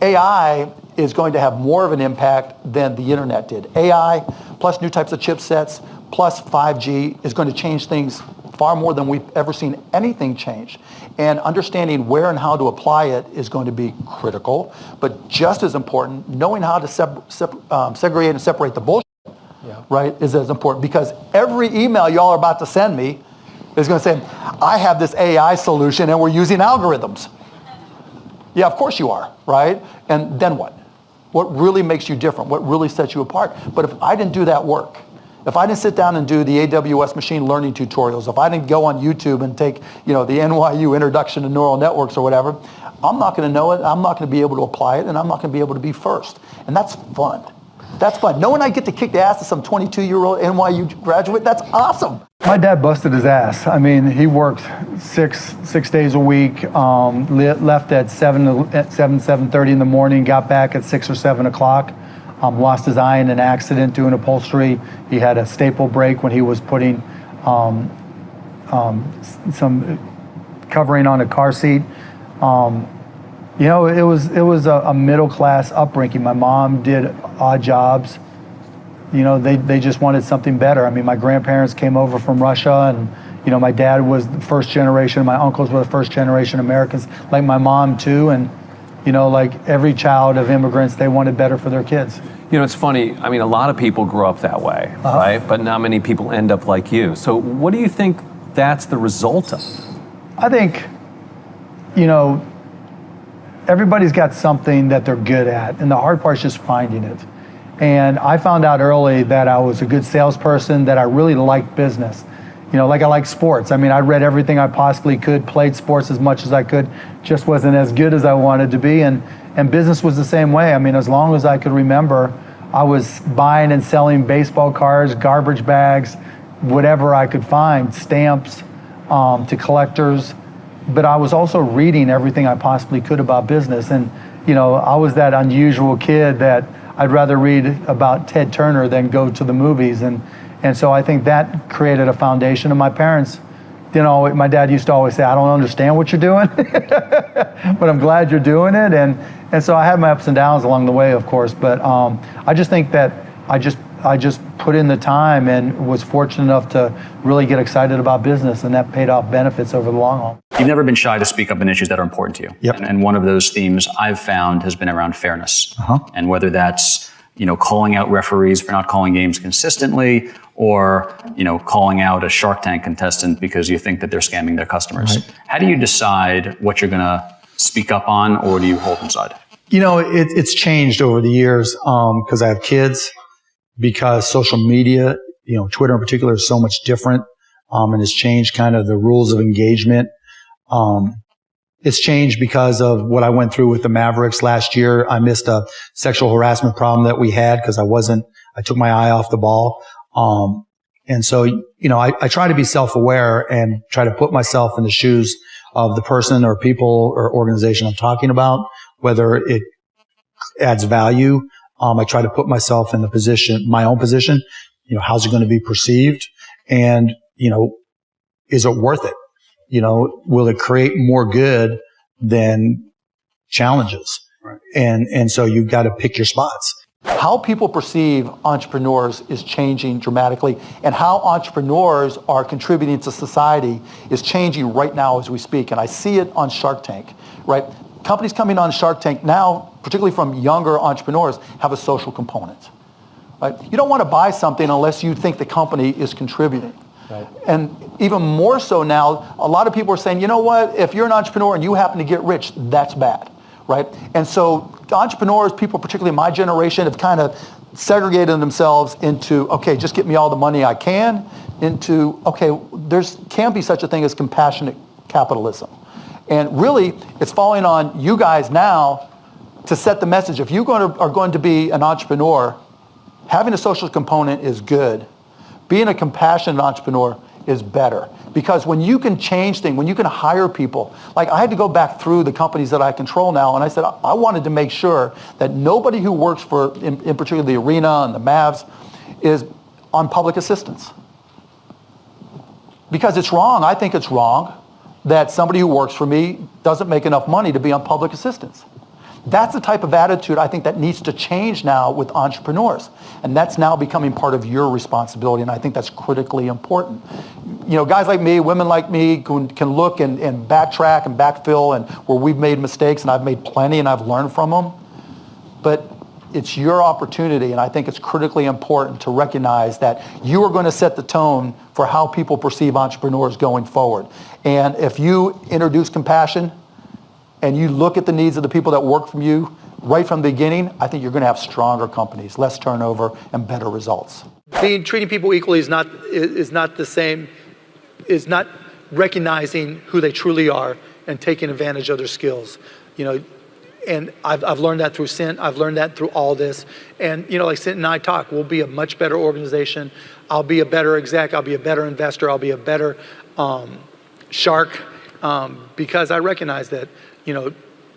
AI is going to have more of an impact than the internet did. AI plus new types of chipsets plus 5G is going to change things far more than we've ever seen anything change. And understanding where and how to apply it is going to be critical, but just as important, knowing how to segregate and separate the bullshit, right, is as important, because every email y'all are about to send me is going to say, I have this AI solution and we're using algorithms. Yeah, of course you are, right? And then what? What really makes you different? What really sets you apart? But if I didn't do that work, if I didn't sit down and do the AWS machine learning tutorials, if I didn't go on YouTube and take, the NYU Introduction to Neural Networks or whatever, I'm not going to know it, I'm not going to be able to apply it, and I'm not going to be able to be first. And that's fun. That's fun. Knowing I get to kick the ass of some 22-year-old NYU graduate, that's awesome. My dad busted his ass. I mean, he worked six days a week, left at 7:30 in the morning, got back at 6 or 7 o'clock, lost his eye in an accident doing upholstery. He had a staple break when he was putting some covering on a car seat. It was a middle-class upbringing. My mom did odd jobs. They just wanted something better. I mean, my grandparents came over from Russia, and my dad was the first generation. My uncles were the first generation Americans, like my mom too. And like every child of immigrants, they wanted better for their kids. It's funny. I mean, a lot of people grow up that way, right? But not many people end up like you. So what do you think that's the result of? I think, everybody's got something that they're good at, and the hard part is just finding it. And I found out early that I was a good salesperson, that I really liked business. Like I like sports. I mean, I read everything I possibly could, played sports as much as I could, just wasn't as good as I wanted to be. And business was the same way. I mean, as long as I could remember, I was buying and selling baseball cards, garbage bags, whatever I could find, stamps to collectors. But I was also reading everything I possibly could about business. And, I was that unusual kid that I'd rather read about Ted Turner than go to the movies. And so I think that created a foundation. And my parents my dad used to always say, I don't understand what you're doing, but I'm glad you're doing it. And so I had my ups and downs along the way, of course. But I just think that I just put in the time and was fortunate enough to really get excited about business, and that paid off benefits over the long haul. You've never been shy to speak up on issues that are important to you. Yep. And one of those themes I've found has been around fairness. And whether that's, calling out referees for not calling games consistently, or, calling out a Shark Tank contestant because you think that they're scamming their customers. Right. How do you decide what you're going to speak up on, or do you hold inside? It's changed over the years because I have kids, because social media, Twitter in particular, is so much different, and has changed kind of the rules of engagement. It's changed because of what I went through with the Mavericks last year. I missed a sexual harassment problem that we had because I took my eye off the ball. And so, I try to be self-aware and try to put myself in the shoes of the person or people or organization I'm talking about, whether it adds value. I try to put myself in my own position. How's it going to be perceived? And, is it worth it? Will it create more good than challenges? Right. And so you've got to pick your spots. How people perceive entrepreneurs is changing dramatically, and how entrepreneurs are contributing to society is changing right now as we speak. And I see it on Shark Tank, right? Companies coming on Shark Tank now, particularly from younger entrepreneurs, have a social component, right? You don't want to buy something unless you think the company is contributing. Right. And even more so now, a lot of people are saying, you know what, if you're an entrepreneur and you happen to get rich, that's bad, right? And so entrepreneurs, people particularly my generation, have kind of segregated themselves into, okay, just get me all the money I can, into, okay, can be such a thing as compassionate capitalism. And really, it's falling on you guys now to set the message. If you are going to be an entrepreneur, having a social component is good. Being a compassionate entrepreneur is better. Because when you can change things, when you can hire people, like I had to go back through the companies that I control now, and I said I wanted to make sure that nobody who works for, in particular the Arena and the Mavs, is on public assistance. Because it's wrong, I think it's wrong, that somebody who works for me doesn't make enough money to be on public assistance. That's the type of attitude I think that needs to change now with entrepreneurs. And that's now becoming part of your responsibility, and I think that's critically important. You know, guys like me, women like me can look and backtrack and backfill and where we've made mistakes, and I've made plenty and I've learned from them. But it's your opportunity, and I think it's critically important to recognize that you are going to set the tone for how people perceive entrepreneurs going forward. And if you introduce compassion and you look at the needs of the people that work for you right from the beginning, I think you're going to have stronger companies, less turnover, and better results. Treating people equally is not the same, is not recognizing who they truly are and taking advantage of their skills. You know, and I've learned that through Cint. I've learned that through all this. And, you know, like Cint and I talk, we'll be a much better organization. I'll be a better exec. I'll be a better investor. I'll be a better shark because I recognize that, you know,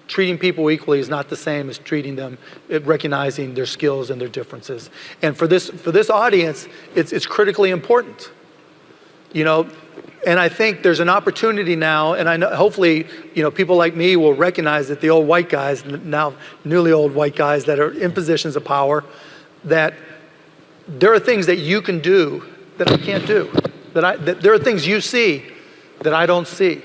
treating people equally is not the same as treating them, recognizing their skills and their differences. And for this audience, it's critically important, you know. And I think there's an opportunity now, and I know hopefully, you know, people like me will recognize that the old white guys, now newly old white guys that are in positions of power, that there are things that you can do that I can't do. That there are things you see that I don't see.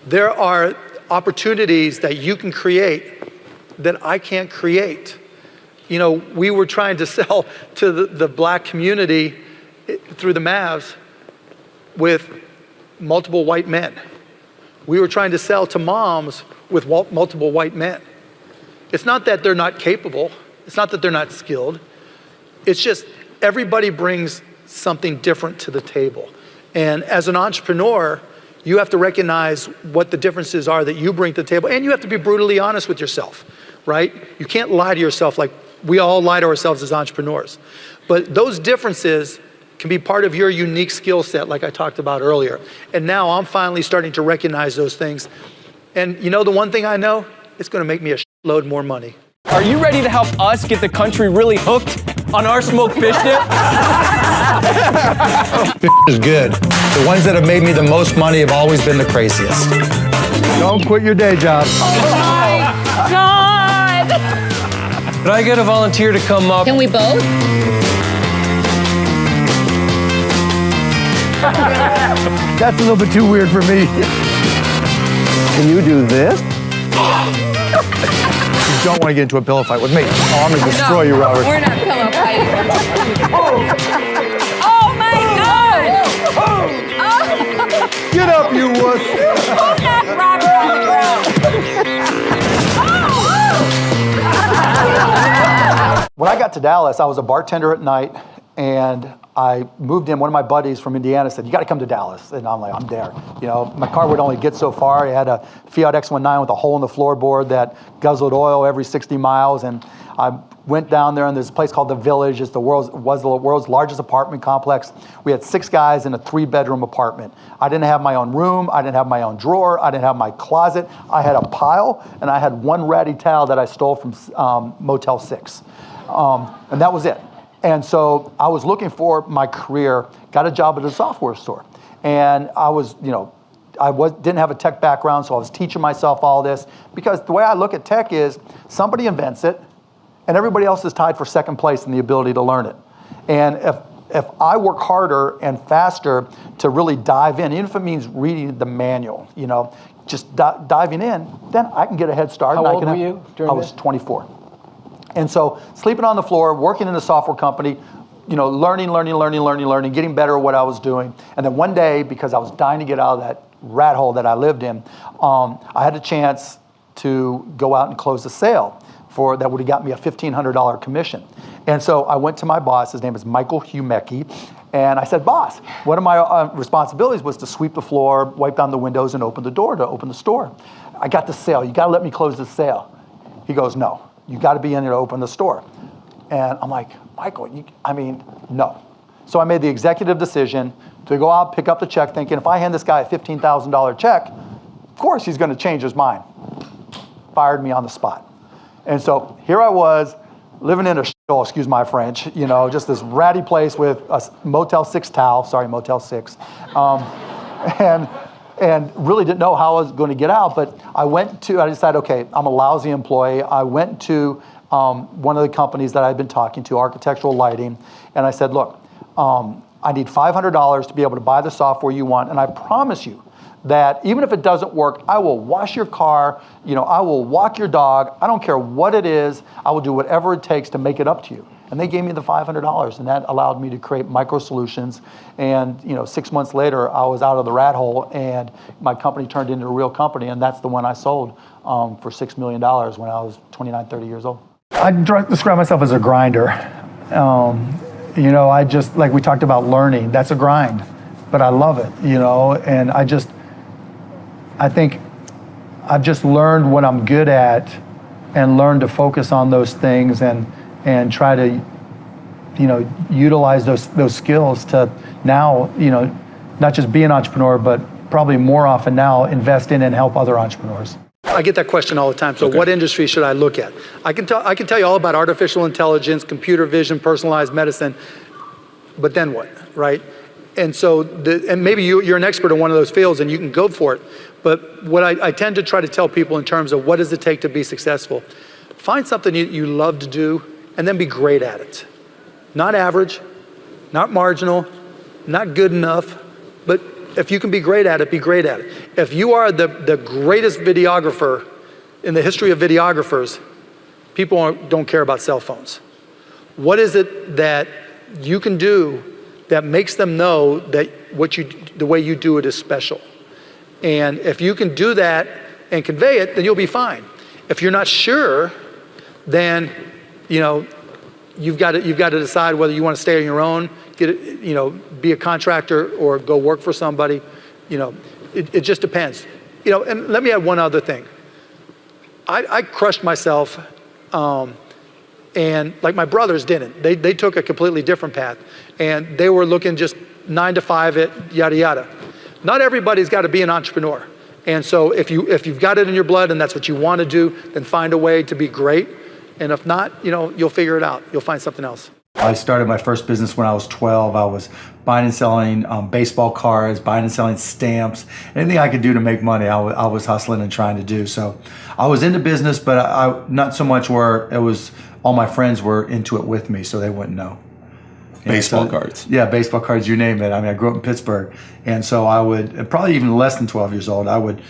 There are opportunities that you can create that I can't create. You know, we were trying to sell to the black community through the Mavs with multiple white men. We were trying to sell to moms with multiple white men. It's not that they're not capable. It's not that they're not skilled. It's just everybody brings something different to the table. And as an entrepreneur, you have to recognize what the differences are that you bring to the table, and you have to be brutally honest with yourself, right? You can't lie to yourself like we all lie to ourselves as entrepreneurs. But those differences can be part of your unique skill set, like I talked about earlier. And now I'm finally starting to recognize those things. And you know the one thing I know? It's gonna make me a shitload more money. Are you ready to help us get the country really hooked on our smoked fish dip? Fish is good. The ones that have made me the most money have always been the craziest. Don't quit your day job. Oh my God! Could I get a volunteer to come up? Can we both? That's a little bit too weird for me. Can you do this? You don't want to get into a pillow fight with me. Oh, I'm going to destroy you, Robert. We're not pillow fighting. Oh my God! Oh. Get up, you wuss. Who knocked Robert on the ground? When I got to Dallas, I was a bartender at night, and I moved in. One of my buddies from Indiana said, "You got to come to Dallas." And I'm like, "I'm there." You know, my car would only get so far. It had a Fiat X19 with a hole in the floorboard that guzzled oil every 60 miles. And I went down there, and there's a place called The Village. It's the world's largest apartment complex. We had 6 guys in a 3-bedroom apartment. I didn't have my own room. I didn't have my own drawer. I didn't have my closet. I had a pile, and I had one ratty towel that I stole from Motel 6. And that was it. And so I was looking for my career, got a job at a software store. And I was, you know, didn't have a tech background, so I was teaching myself all this. Because the way I look at tech is somebody invents it, and everybody else is tied for second place in the ability to learn it. And if I work harder and faster to really dive in, even if it means reading the manual, you know, just diving in, then I can get a head start. How old were you during I was 24. And so sleeping on the floor, working in a software company, you know, learning, getting better at what I was doing. And then one day, because I was dying to get out of that rat hole that I lived in, I had a chance to go out and close a sale that would have got me a $1,500 commission. And so I went to my boss, his name is Michael Humecki, and I said, boss, one of my responsibilities was to sweep the floor, wipe down the windows, and open the door to open the store. I got the sale. You got to let me close the sale. He goes, no, you got to be in here to open the store. And I'm like, Michael, no. So I made the executive decision to go out, pick up the check, thinking if I hand this guy a $15,000 check, of course he's going to change his mind. Fired me on the spot. And so here I was, living in a shithole, excuse my French, just this ratty place with a Motel 6 towel, sorry, Motel 6, and really didn't know how I was going to get out. But I decided, okay, I'm a lousy employee. I went to one of the companies that I'd been talking to, Architectural Lighting, and I said, look, I need $500 to be able to buy the software you want, and I promise you that even if it doesn't work, I will wash your car, I will walk your dog, I don't care what it is, I will do whatever it takes to make it up to you. And they gave me the $500, and that allowed me to create Micro Solutions. And 6 months later, I was out of the rat hole, and my company turned into a real company, and that's the one I sold for $6 million when I was 29, 30 years old. I describe myself as a grinder. I just, like we talked about learning, that's a grind, but I love it, and I think I've just learned what I'm good at and learned to focus on those things and try to, utilize those skills to now, not just be an entrepreneur, but probably more often now invest in and help other entrepreneurs. I get that question all the time. So what industry should I look at? I can tell you all about artificial intelligence, computer vision, personalized medicine, but then what, right? And so, and maybe you're an expert in one of those fields and you can go for it. But what I tend to try to tell people in terms of what does it take to be successful, find something you love to do and then be great at it. Not average, not marginal, not good enough, but if you can be great at it, be great at it. If you are the greatest videographer in the history of videographers, people don't care about cell phones. What is it that you can do that makes them know that the way you do it is special? And if you can do that and convey it, then you'll be fine. If you're not sure, then you've got to decide whether you want to stay on your own, be a contractor or go work for somebody. It just depends. And let me add one other thing. I crushed myself, and like my brothers didn't. They took a completely different path, and they were looking just 9 to 5 at yada yada. Not everybody's got to be an entrepreneur. And so if you've got it in your blood and that's what you want to do, then find a way to be great. And if not, you'll figure it out. You'll find something else. I started my first business when I was 12. I was buying and selling baseball cards, buying and selling stamps, anything I could do to make money, I was hustling and trying to do. So I was into business, but I not so much where it was all my friends were into it with me, so they wouldn't know. Baseball cards. Yeah, baseball cards, you name it. I grew up in Pittsburgh. And so I would, probably even less than 12 years old, I would,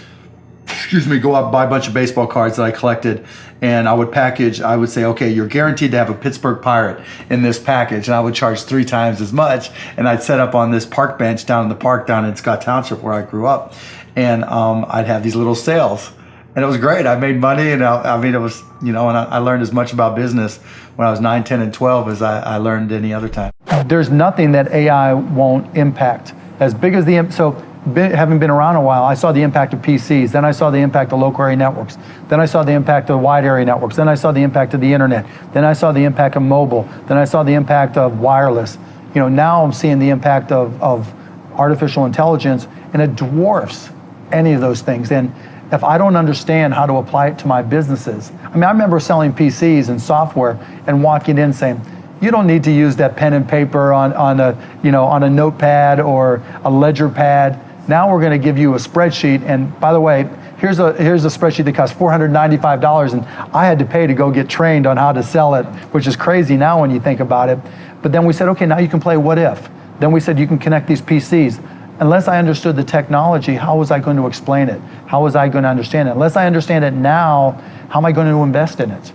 go out and buy a bunch of baseball cards that I collected. And I would I would say, okay, you're guaranteed to have a Pittsburgh Pirate in this package. And I would charge 3 times as much. And I'd set up on this park bench down in the park down in Scott Township where I grew up. And I'd have these little sales. And it was great. I made money, and it was, and I learned as much about business when I was 9, 10, and 12 as I learned any other time. There's nothing that AI won't impact. As big as having been around a while, I saw the impact of PCs, then I saw the impact of local area networks, then I saw the impact of wide area networks, then I saw the impact of the internet, then I saw the impact of mobile, then I saw the impact of wireless. Now I'm seeing the impact of artificial intelligence, and it dwarfs any of those things. And if I don't understand how to apply it to my businesses, I remember selling PCs and software and walking in saying, you don't need to use that pen and paper on a notepad or a ledger pad. Now we're going to give you a spreadsheet, and by the way, here's a spreadsheet that costs $495, and I had to pay to go get trained on how to sell it, which is crazy now when you think about it. But then we said, okay, now you can play what if. Then we said you can connect these PCs. Unless I understood the technology, how was I going to explain it? How was I going to understand it? Unless I understand it now, how am I going to invest in it?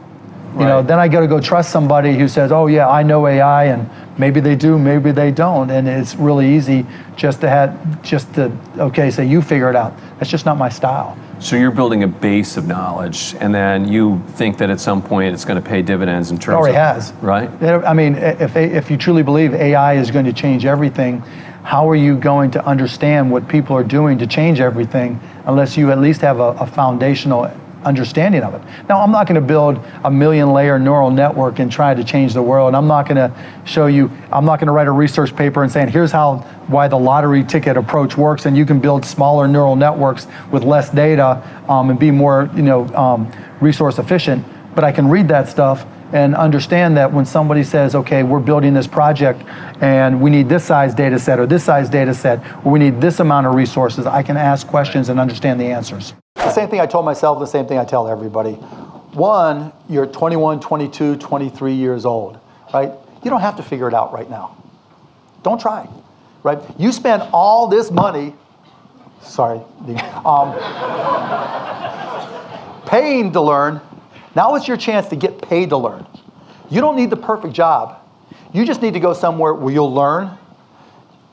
You know, then I got to go trust somebody who says, oh yeah, I know AI, and maybe they do, maybe they don't. And it's really easy just to okay, say you figure it out. That's just not my style. So you're building a base of knowledge, and then you think that at some point it's going to pay dividends in terms of... It already has. Right? I mean, if you truly believe AI is going to change everything, how are you going to understand what people are doing to change everything unless you at least have a foundational understanding of it? Now, I'm not going to build a 1,000,000-layer neural network and try to change the world. I'm not going to show you, I'm not going to write a research paper and saying, here's why the lottery ticket approach works, and you can build smaller neural networks with less data and be more, resource efficient. But I can read that stuff and understand that when somebody says, okay, we're building this project and we need this size data set or this size data set, or we need this amount of resources, I can ask questions and understand the answers. The same thing I told myself, the same thing I tell everybody. One, you're 21, 22, 23 years old, right? You don't have to figure it out right now. Don't try, right? You spend all this money, paying to learn. Now it's your chance to get paid to learn. You don't need the perfect job. You just need to go somewhere where you'll learn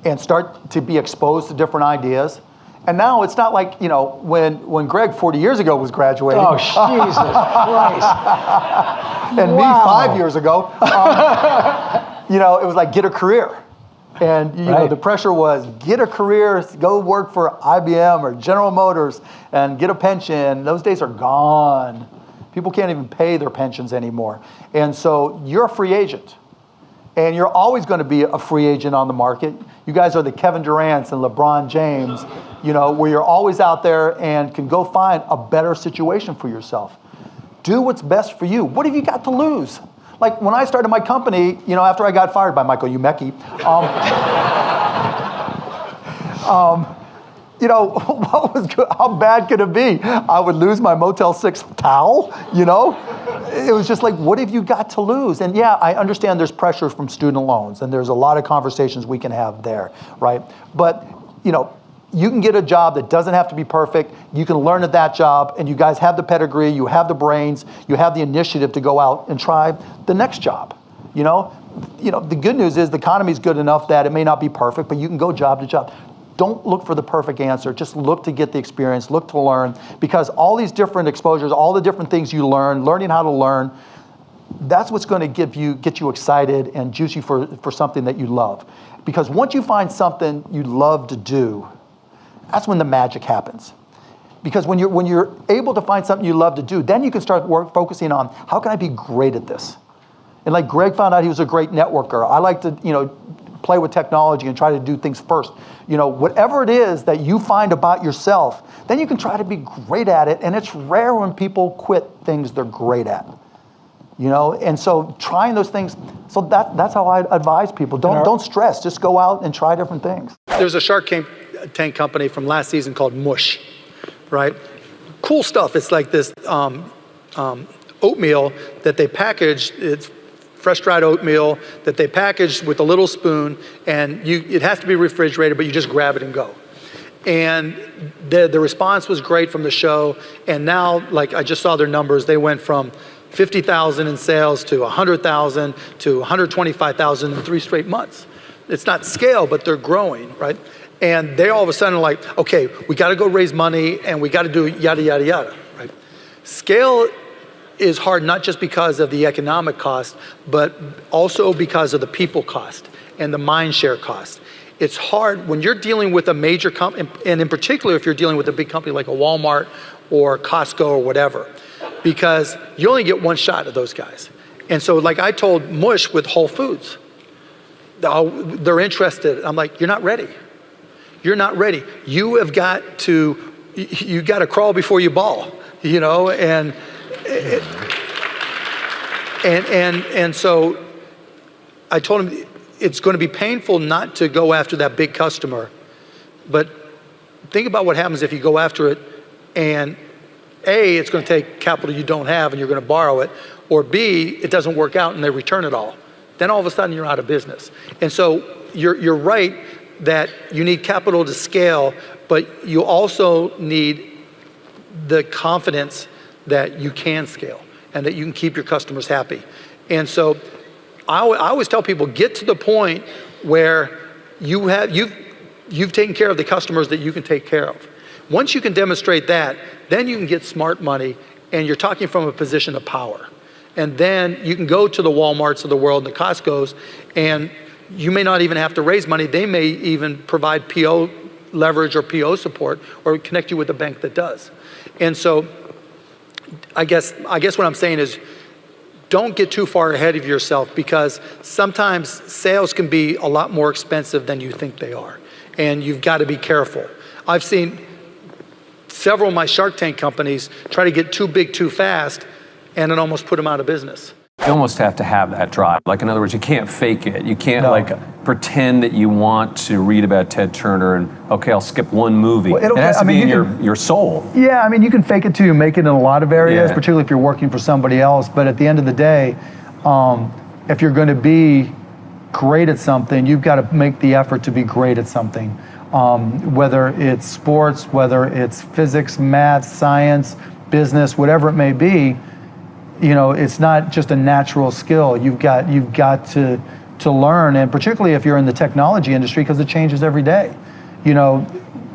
and start to be exposed to different ideas. And now it's not like, when Greg 40 years ago was graduating. Oh, Jesus Christ. And me 5 years ago, it was like, get a career. And the pressure was, get a career, go work for IBM or General Motors and get a pension. Those days are gone. People can't even pay their pensions anymore. And so you're a free agent. And you're always going to be a free agent on the market. You guys are the Kevin Durant's and LeBron James, where you're always out there and can go find a better situation for yourself. Do what's best for you. What have you got to lose? Like when I started my company, after I got fired by Michael Umecki, what was good? How bad could it be? I would lose my Motel 6 towel, It was just like, what have you got to lose? And yeah, I understand there's pressure from student loans, and there's a lot of conversations we can have there, right? But, you can get a job that doesn't have to be perfect. You can learn at that job, and you guys have the pedigree, you have the brains, you have the initiative to go out and try the next job, The good news is the economy is good enough that it may not be perfect, but you can go job to job. Don't look for the perfect answer. Just look to get the experience, look to learn, because all these different exposures, all the different things you learn, learning how to learn, that's what's going to get you excited and juice you for something that you love. Because once you find something you love to do, that's when the magic happens. Because when you're able to find something you love to do, then you can start focusing on, how can I be great at this? And like Greg found out he was a great networker. I like to, play with technology and try to do things first. Whatever it is that you find about yourself, then you can try to be great at it. And it's rare when people quit things they're great at. And so trying those things, so that's how I advise people. Don't stress, just go out and try different things. There's a Shark Tank company from last season called Mush, right? Cool stuff. It's like this oatmeal that they package. It's fresh dried oatmeal that they package with a little spoon, and it has to be refrigerated, but you just grab it and go. And the response was great from the show. And now, like I just saw their numbers, they went from 50,000 in sales to 100,000 to 125,000 in 3 straight months. It's not scale, but they're growing, right? And they all of a sudden are like, okay, we got to go raise money and we got to do yada, yada, yada, right? Scale is hard not just because of the economic cost, but also because of the people cost and the mind share cost. It's hard when you're dealing with a major company, and in particular if you're dealing with a big company like a Walmart or Costco or whatever, because you only get one shot at those guys. And so like I told Mush with Whole Foods, they're interested. I'm like, you're not ready. You're not ready. You have got to crawl before you ball, and so I told him it's going to be painful not to go after that big customer, but think about what happens if you go after it and A, it's going to take capital you don't have and you're going to borrow it, or B, it doesn't work out and they return it all. Then all of a sudden you're out of business. And so you're right that you need capital to scale, but you also need the confidence that you can scale. and that you can keep your customers happy. And so I always tell people, get to the point where you've taken care of the customers that you can take care of. Once you can demonstrate that, then you can get smart money, and you're talking from a position of power. And then you can go to the Walmarts of the world, the Costcos, and you may not even have to raise money. They may even provide PO leverage or PO support, or connect you with a bank that does. And so I guess what I'm saying is, don't get too far ahead of yourself, because sometimes sales can be a lot more expensive than you think they are. And you've got to be careful. I've seen several of my Shark Tank companies try to get too big too fast, and it almost put them out of business. You almost have to have that drive. Like, in other words, you can't fake it. You can't pretend that you want to read about Ted Turner and, okay, I'll skip one movie. Well, it has to be in your soul. Yeah, I mean, you can fake it till you make it in a lot of areas, particularly if you're working for somebody else. But at the end of the day, if you're going to be great at something, you've got to make the effort to be great at something. Whether it's sports, whether it's physics, math, science, business, whatever it may be, you know, it's not just a natural skill. You've got to learn, and particularly if you're in the technology industry, because it changes every day. You know,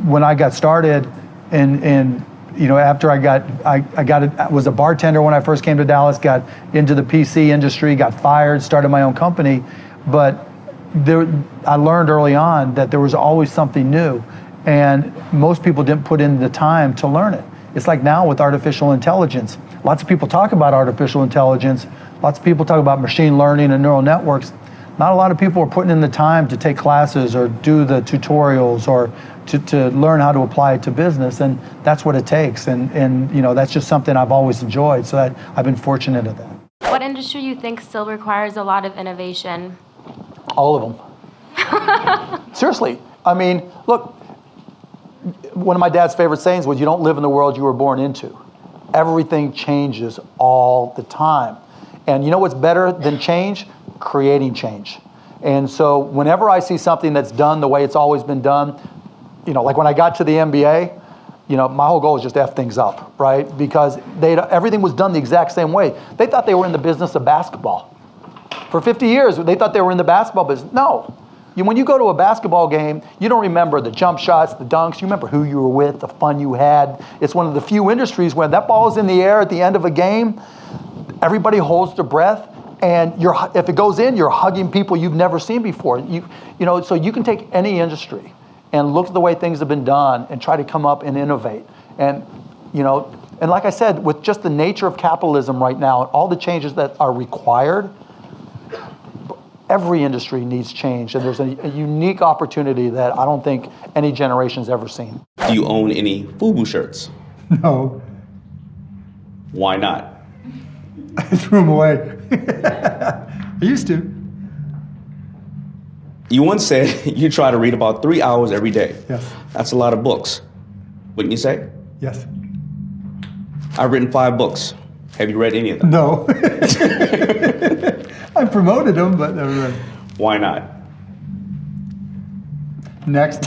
when I got started, and you know, after I was a bartender when I first came to Dallas, got into the PC industry, got fired, started my own company, but I learned early on that there was always something new, and most people didn't put in the time to learn it. It's like now with artificial intelligence. Lots of people talk about artificial intelligence. Lots of people talk about machine learning and neural networks. Not a lot of people are putting in the time to take classes or do the tutorials or to learn how to apply it to business, and that's what it takes. And you know, that's just something I've always enjoyed, so I've been fortunate at that. What industry do you think still requires a lot of innovation? All of them. Seriously. I mean, look, one of my dad's favorite sayings was, you don't live in the world you were born into. Everything changes all the time. And you know what's better than change? Creating change. And so whenever I see something that's done the way it's always been done, you know, like when I got to the NBA, you know, my whole goal was just to F things up, right? Because everything was done the exact same way. They thought they were in the business of basketball. For 50 years, they thought they were in the basketball business. No. When you go to a basketball game, you don't remember the jump shots, the dunks. You remember who you were with, the fun you had. It's one of the few industries where that ball is in the air at the end of a game, everybody holds their breath, and if it goes in, you're hugging people you've never seen before. You know, so you can take any industry and look at the way things have been done and try to come up and innovate. And, you know, and like I said, with just the nature of capitalism right now, and all the changes that are required, every industry needs change, and there's a unique opportunity that I don't think any generation's ever seen. Do you own any FUBU shirts? No. Why not? I threw them away. I used to. You once said you try to read about 3 hours every day. Yes. That's a lot of books. Wouldn't you say? Yes. I've written 5 books. Have you read any of them? No. I promoted them, but never read. Why not? Next.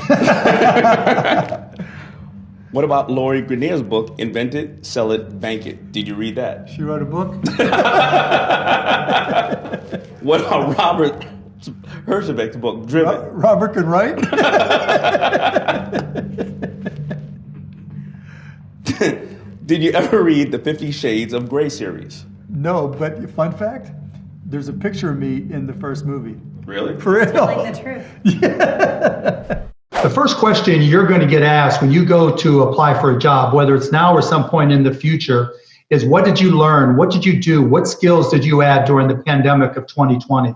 What about Lori Grenier's book, Invent It, Sell It, Bank It? Did you read that? She wrote a book? What about Robert Herjavec's book, Driven? Robert can write? Did you ever read the 50 Shades of Grey series? No, but fun fact, there's a picture of me in the first movie. Really? For real? Telling the truth. Yeah. The first question you're going to get asked when you go to apply for a job, whether it's now or some point in the future, is what did you learn? What did you do? What skills did you add during the pandemic of 2020?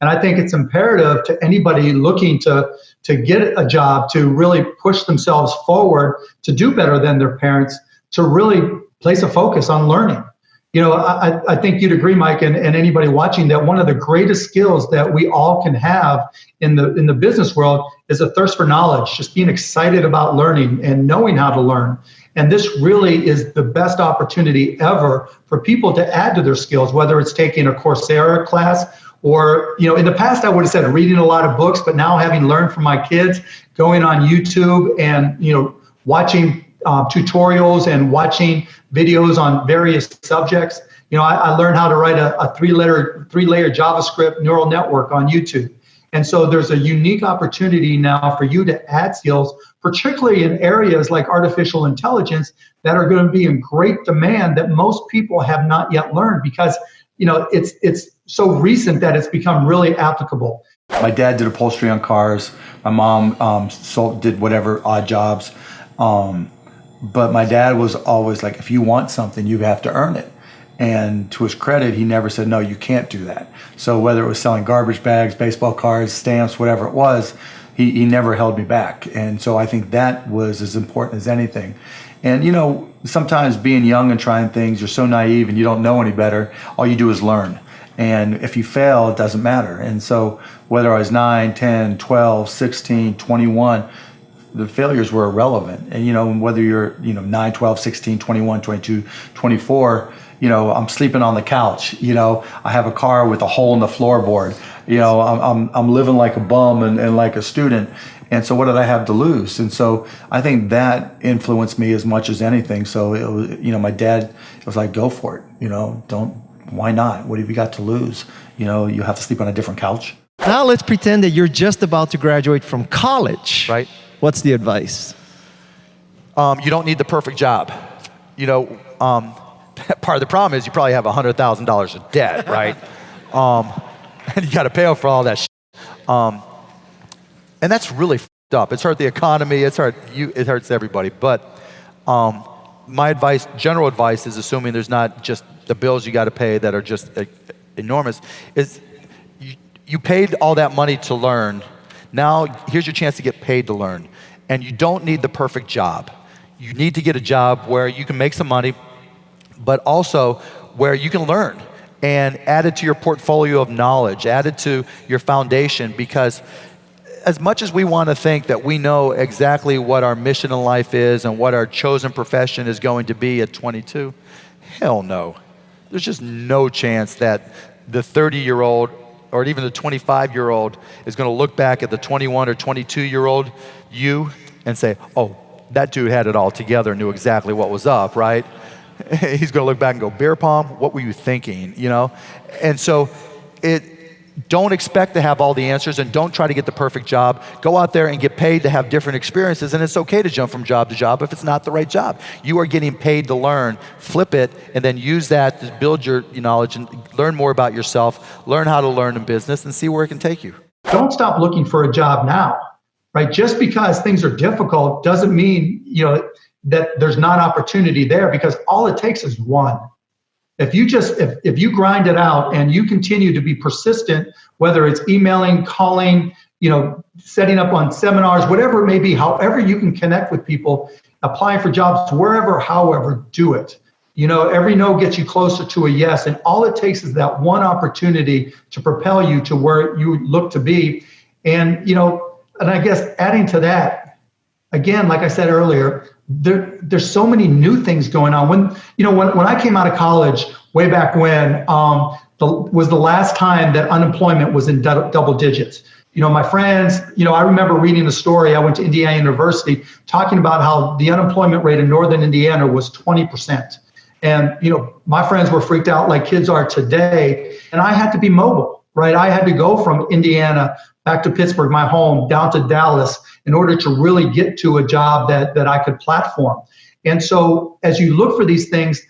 And I think it's imperative to anybody looking to get a job, to really push themselves forward, to do better than their parents, to really place a focus on learning. You know, I think you'd agree, Mike, and anybody watching, that one of the greatest skills that we all can have in the business world is a thirst for knowledge, just being excited about learning and knowing how to learn. And this really is the best opportunity ever for people to add to their skills, whether it's taking a Coursera class or, you know, in the past I would have said reading a lot of books, but now having learned from my kids, going on YouTube and, you know, watching tutorials and watching videos on various subjects, I learned how to write a three-layer JavaScript neural network on YouTube. And so there's a unique opportunity now for you to add skills, particularly in areas like artificial intelligence that are going to be in great demand that most people have not yet learned because, it's so recent that it's become really applicable. My dad did upholstery on cars. My mom did whatever odd jobs. But my dad was always like, if you want something, you have to earn it. And to his credit, he never said, no, you can't do that. So whether it was selling garbage bags, baseball cards, stamps, whatever it was, he never held me back. And so I think that was as important as anything. And, sometimes being young and trying things, you're so naive and you don't know any better. All you do is learn. And if you fail, it doesn't matter. And so whether I was 9, 10, 12, 16, 21, the failures were irrelevant. And, whether you're, 9, 12, 16, 21, 22, 24, I'm sleeping on the couch. I have a car with a hole in the floorboard. I'm living like a bum and like a student. And so what did I have to lose? And so I think that influenced me as much as anything. So it was, my dad was like, go for it. Why not? What have you got to lose? You have to sleep on a different couch. Now let's pretend that you're just about to graduate from college. Right. What's the advice? You don't need the perfect job. Part of the problem is you probably have $100,000 of debt, right? And you got to pay off for all that shit. And that's really f***ed up. It's hurt the economy. It hurts everybody. But my advice, general advice, is assuming there's not just the bills you got to pay that are just enormous, is you paid all that money to learn. Now here's your chance to get paid to learn. And you don't need the perfect job. You need to get a job where you can make some money, but also where you can learn and add it to your portfolio of knowledge, add it to your foundation, because as much as we want to think that we know exactly what our mission in life is and what our chosen profession is going to be at 22, hell no. There's just no chance that the 30-year-old or even the 25-year-old is going to look back at the 21 or 22-year-old you and say, oh, that dude had it all together and knew exactly what was up, right? He's going to look back and go, beer palm, what were you thinking, And so don't expect to have all the answers and don't try to get the perfect job. Go out there and get paid to have different experiences, and it's okay to jump from job to job if it's not the right job. You are getting paid to learn. Flip it and then use that to build your knowledge and learn more about yourself, learn how to learn in business, and see where it can take you. Don't stop looking for a job now, right? Just because things are difficult doesn't mean, that there's not opportunity there, because all it takes is one. If you grind it out and you continue to be persistent, whether it's emailing, calling, setting up on seminars, whatever it may be, however you can connect with people, applying for jobs, wherever, however, do it. Every no gets you closer to a yes, and all it takes is that one opportunity to propel you to where you look to be. And, and I guess adding to that, again, like I said earlier, there's so many new things going on. When I came out of college way back when, was the last time that unemployment was in double digits. My friends, I remember reading a story. I went to Indiana University talking about how the unemployment rate in northern Indiana was 20%. And, my friends were freaked out like kids are today. And I had to be mobile, right? I had to go from Indiana back to Pittsburgh, my home, down to Dallas, in order to really get to a job that I could platform. And so as you look for these things,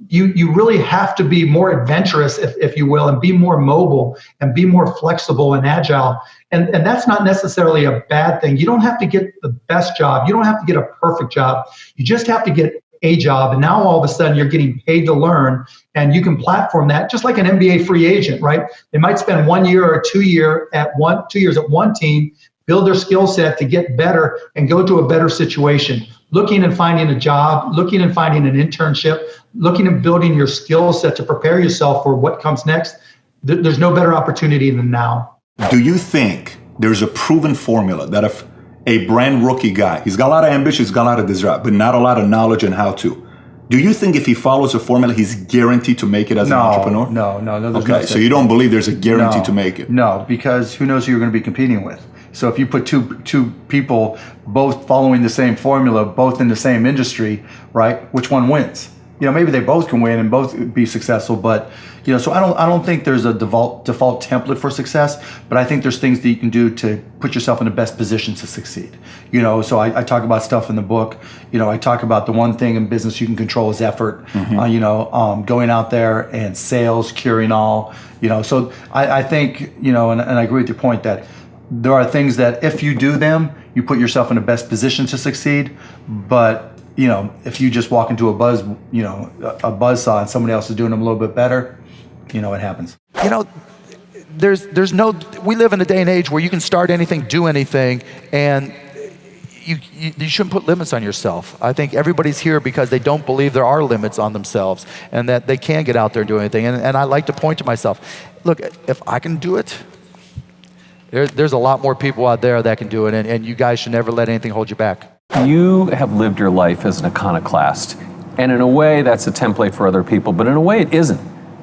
you really have to be more adventurous, if you will, and be more mobile and be more flexible and agile. And that's not necessarily a bad thing. You don't have to get the best job. You don't have to get a perfect job. You just have to get a job. And now all of a sudden you're getting paid to learn, and you can platform that just like an NBA free agent, right? They might spend 1 year or 2 years at one team, build their skill set to get better and go to a better situation. Looking and finding a job, looking and finding an internship, looking and building your skill set to prepare yourself for what comes next. There's no better opportunity than now. Do you think there's a proven formula that if a brand rookie guy, he's got a lot of ambition, he's got a lot of desire, but not a lot of knowledge and how to, do you think if he follows a formula, he's guaranteed to make it as an entrepreneur? No. Okay, so you don't believe there's a guarantee to make it? No, because who knows who you're going to be competing with. So if you put two people both following the same formula, both in the same industry, right, which one wins? maybe they both can win and both be successful, but so I don't think there's a default template for success, but I think there's things that you can do to put yourself in the best position to succeed. So I talk about stuff in the book. I talk about the one thing in business you can control is effort. Going out there and sales, curing all. So I think and I agree with your point that there are things that if you do them, you put yourself in the best position to succeed. But if you just walk into a buzzsaw and somebody else is doing them a little bit better, it happens. There's no. We live in a day and age where you can start anything, do anything, and you shouldn't put limits on yourself. I think everybody's here because they don't believe there are limits on themselves and that they can get out there and do anything. And I like to point to myself, look, if I can do it, there's a lot more people out there that can do it, and you guys should never let anything hold you back. You have lived your life as an iconoclast, and in a way that's a template for other people, but in a way it isn't.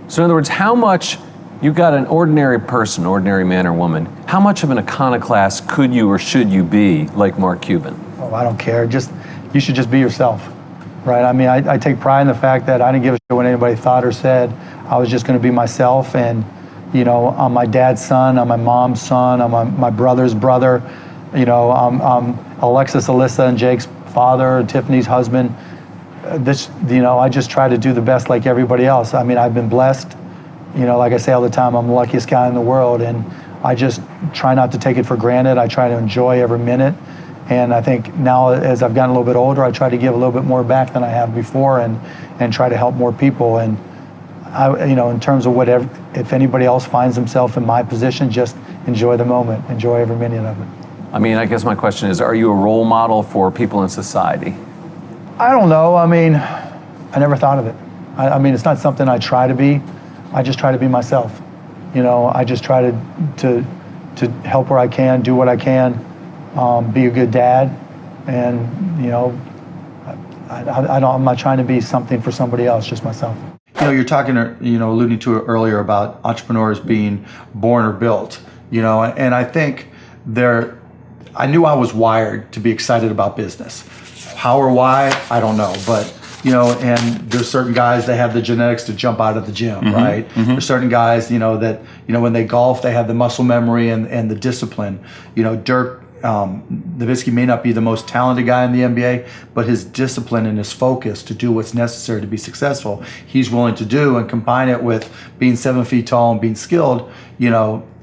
So in other words, how much, you got an ordinary person, ordinary man or woman, how much of an iconoclast could you or should you be like Mark Cuban? Oh, I don't care. You should just be yourself, right? I mean, I take pride in the fact that I didn't give a shit what anybody thought or said. I was just going to be myself, and I'm my dad's son, I'm my mom's son, I'm my brother's brother. I'm Alexis, Alyssa, and Jake's father, Tiffany's husband. I just try to do the best like everybody else. I mean, I've been blessed. Like I say all the time, I'm the luckiest guy in the world, and I just try not to take it for granted. I try to enjoy every minute. And I think now, as I've gotten a little bit older, I try to give a little bit more back than I have before, and try to help more people. And in terms of whatever, if anybody else finds themselves in my position, just enjoy the moment, enjoy every minute of it. I mean, I guess my question is, are you a role model for people in society? I don't know. I mean, I never thought of it. I mean, it's not something I try to be. I just try to be myself. I just try to help where I can, do what I can, be a good dad, and I'm not trying to be something for somebody else, just myself. You're talking, alluding to it earlier about entrepreneurs being born or built, and I think I knew I was wired to be excited about business. How or why, I don't know, but and there's certain guys that have the genetics to jump out of the gym, right? There's certain guys, that when they golf, they have the muscle memory and the discipline. Dirk Nowitzki may not be the most talented guy in the NBA, but his discipline and his focus to do what's necessary to be successful, he's willing to do, and combine it with being 7 feet tall and being skilled,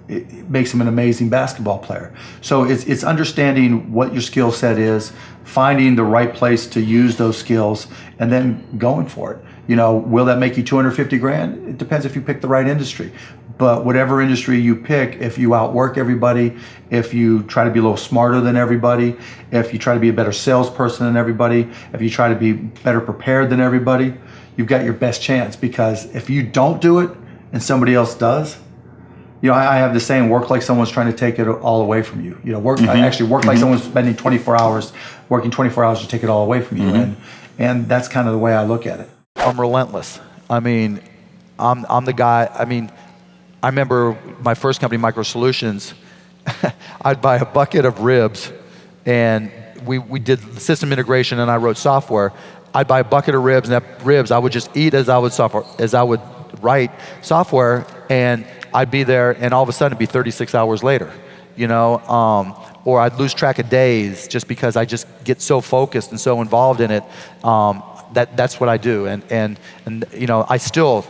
it makes him an amazing basketball player. So it's understanding what your skill set is, finding the right place to use those skills, and then going for it. Will that make you $250,000? It depends if you pick the right industry. But whatever industry you pick, if you outwork everybody, if you try to be a little smarter than everybody, if you try to be a better salesperson than everybody, if you try to be better prepared than everybody, you've got your best chance. Because if you don't do it and somebody else does, I have the saying, work like someone's trying to take it all away from you. Work like someone's spending 24 hours, working 24 hours to take it all away from you. And that's kind of the way I look at it. I'm relentless. I mean, I'm the guy. I mean, I remember my first company, Micro Solutions, I'd buy a bucket of ribs, and we did system integration, and I wrote software. I'd buy a bucket of ribs, and that ribs I would just eat as I would write software, and I'd be there, and all of a sudden it'd be 36 hours later, or I'd lose track of days just because I just get so focused and so involved in it. That's what I do, and I still,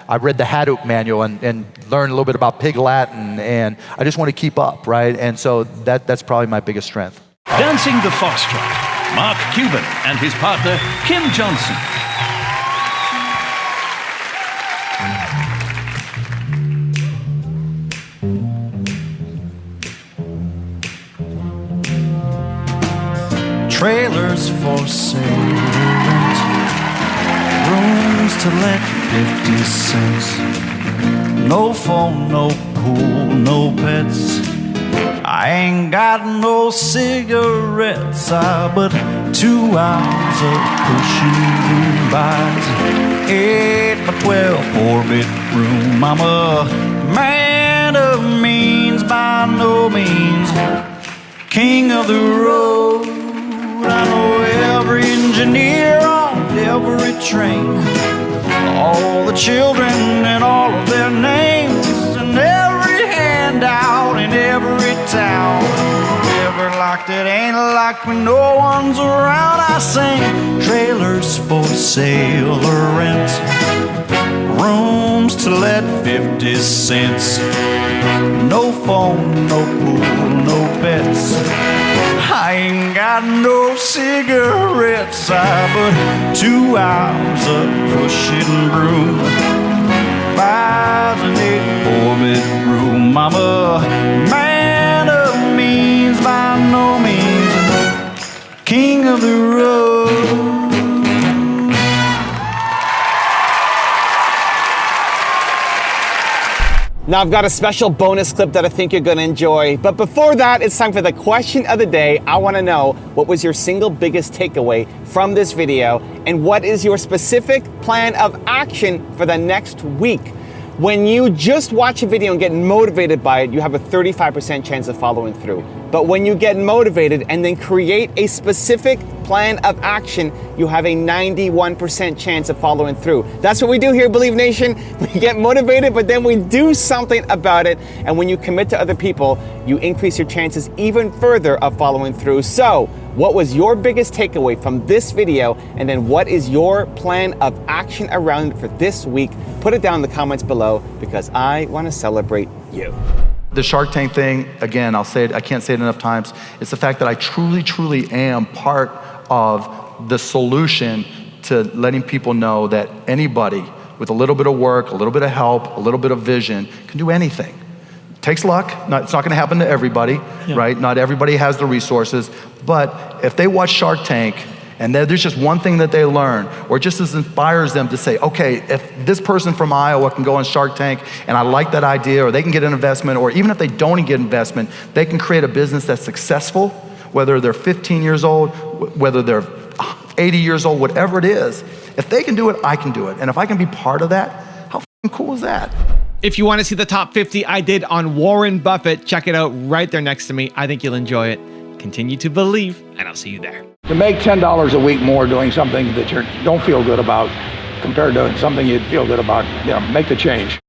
I read the Hadoop manual and learned a little bit about Pig Latin, and I just want to keep up, right? And so that's probably my biggest strength. Dancing the Foxtrot, Mark Cuban and his partner, Kim Johnson. Trailers for sale, rooms to let 50 cents. No phone, no pool, no pets. I ain't got no cigarettes, but 2 hours of pushing goodbyes. 8 by 12 4-bedroom. I'm a man of means, by no means king of the road. I know every engineer on every train. All the children and all of their names, and every handout in every town. Never locked, it ain't locked when no one's around. I sing trailers for sale or rent, rooms to let 50 cents. No phone, no pool, no pets. I ain't got no cigarettes, but 2 hours of pushing broom buys an 8-4-bedroom. I'm a man of means, by no means king of the road. Now I've got a special bonus clip that I think you're gonna enjoy. But before that, it's time for the question of the day. I wanna know, what was your single biggest takeaway from this video? And what is your specific plan of action for the next week? When you just watch a video and get motivated by it, you have a 35% chance of following through. But when you get motivated and then create a specific plan of action, you have a 91% chance of following through. That's what we do here, Believe Nation. We get motivated, but then we do something about it. And when you commit to other people, you increase your chances even further of following through. So, what was your biggest takeaway from this video? And then what is your plan of action around it for this week? Put it down in the comments below, because I want to celebrate you. The Shark Tank thing, again, I'll say it, I can't say it enough times. It's the fact that I truly, truly am part of the solution to letting people know that anybody with a little bit of work, a little bit of help, a little bit of vision can do anything. It takes luck. It's not going to happen to everybody, right? Not everybody has the resources. But if they watch Shark Tank and there's just one thing that they learn, or just as inspires them to say, okay, if this person from Iowa can go on Shark Tank and I like that idea, or they can get an investment, or even if they don't get investment, they can create a business that's successful, whether they're 15 years old, whether they're 80 years old, whatever it is. If they can do it, I can do it. And if I can be part of that, how f***ing cool is that? If you want to see the top 50 I did on Warren Buffett, check it out right there next to me. I think you'll enjoy it. Continue to believe, and I'll see you there. To make $10 a week more doing something that you don't feel good about compared to something you'd feel good about, make the change.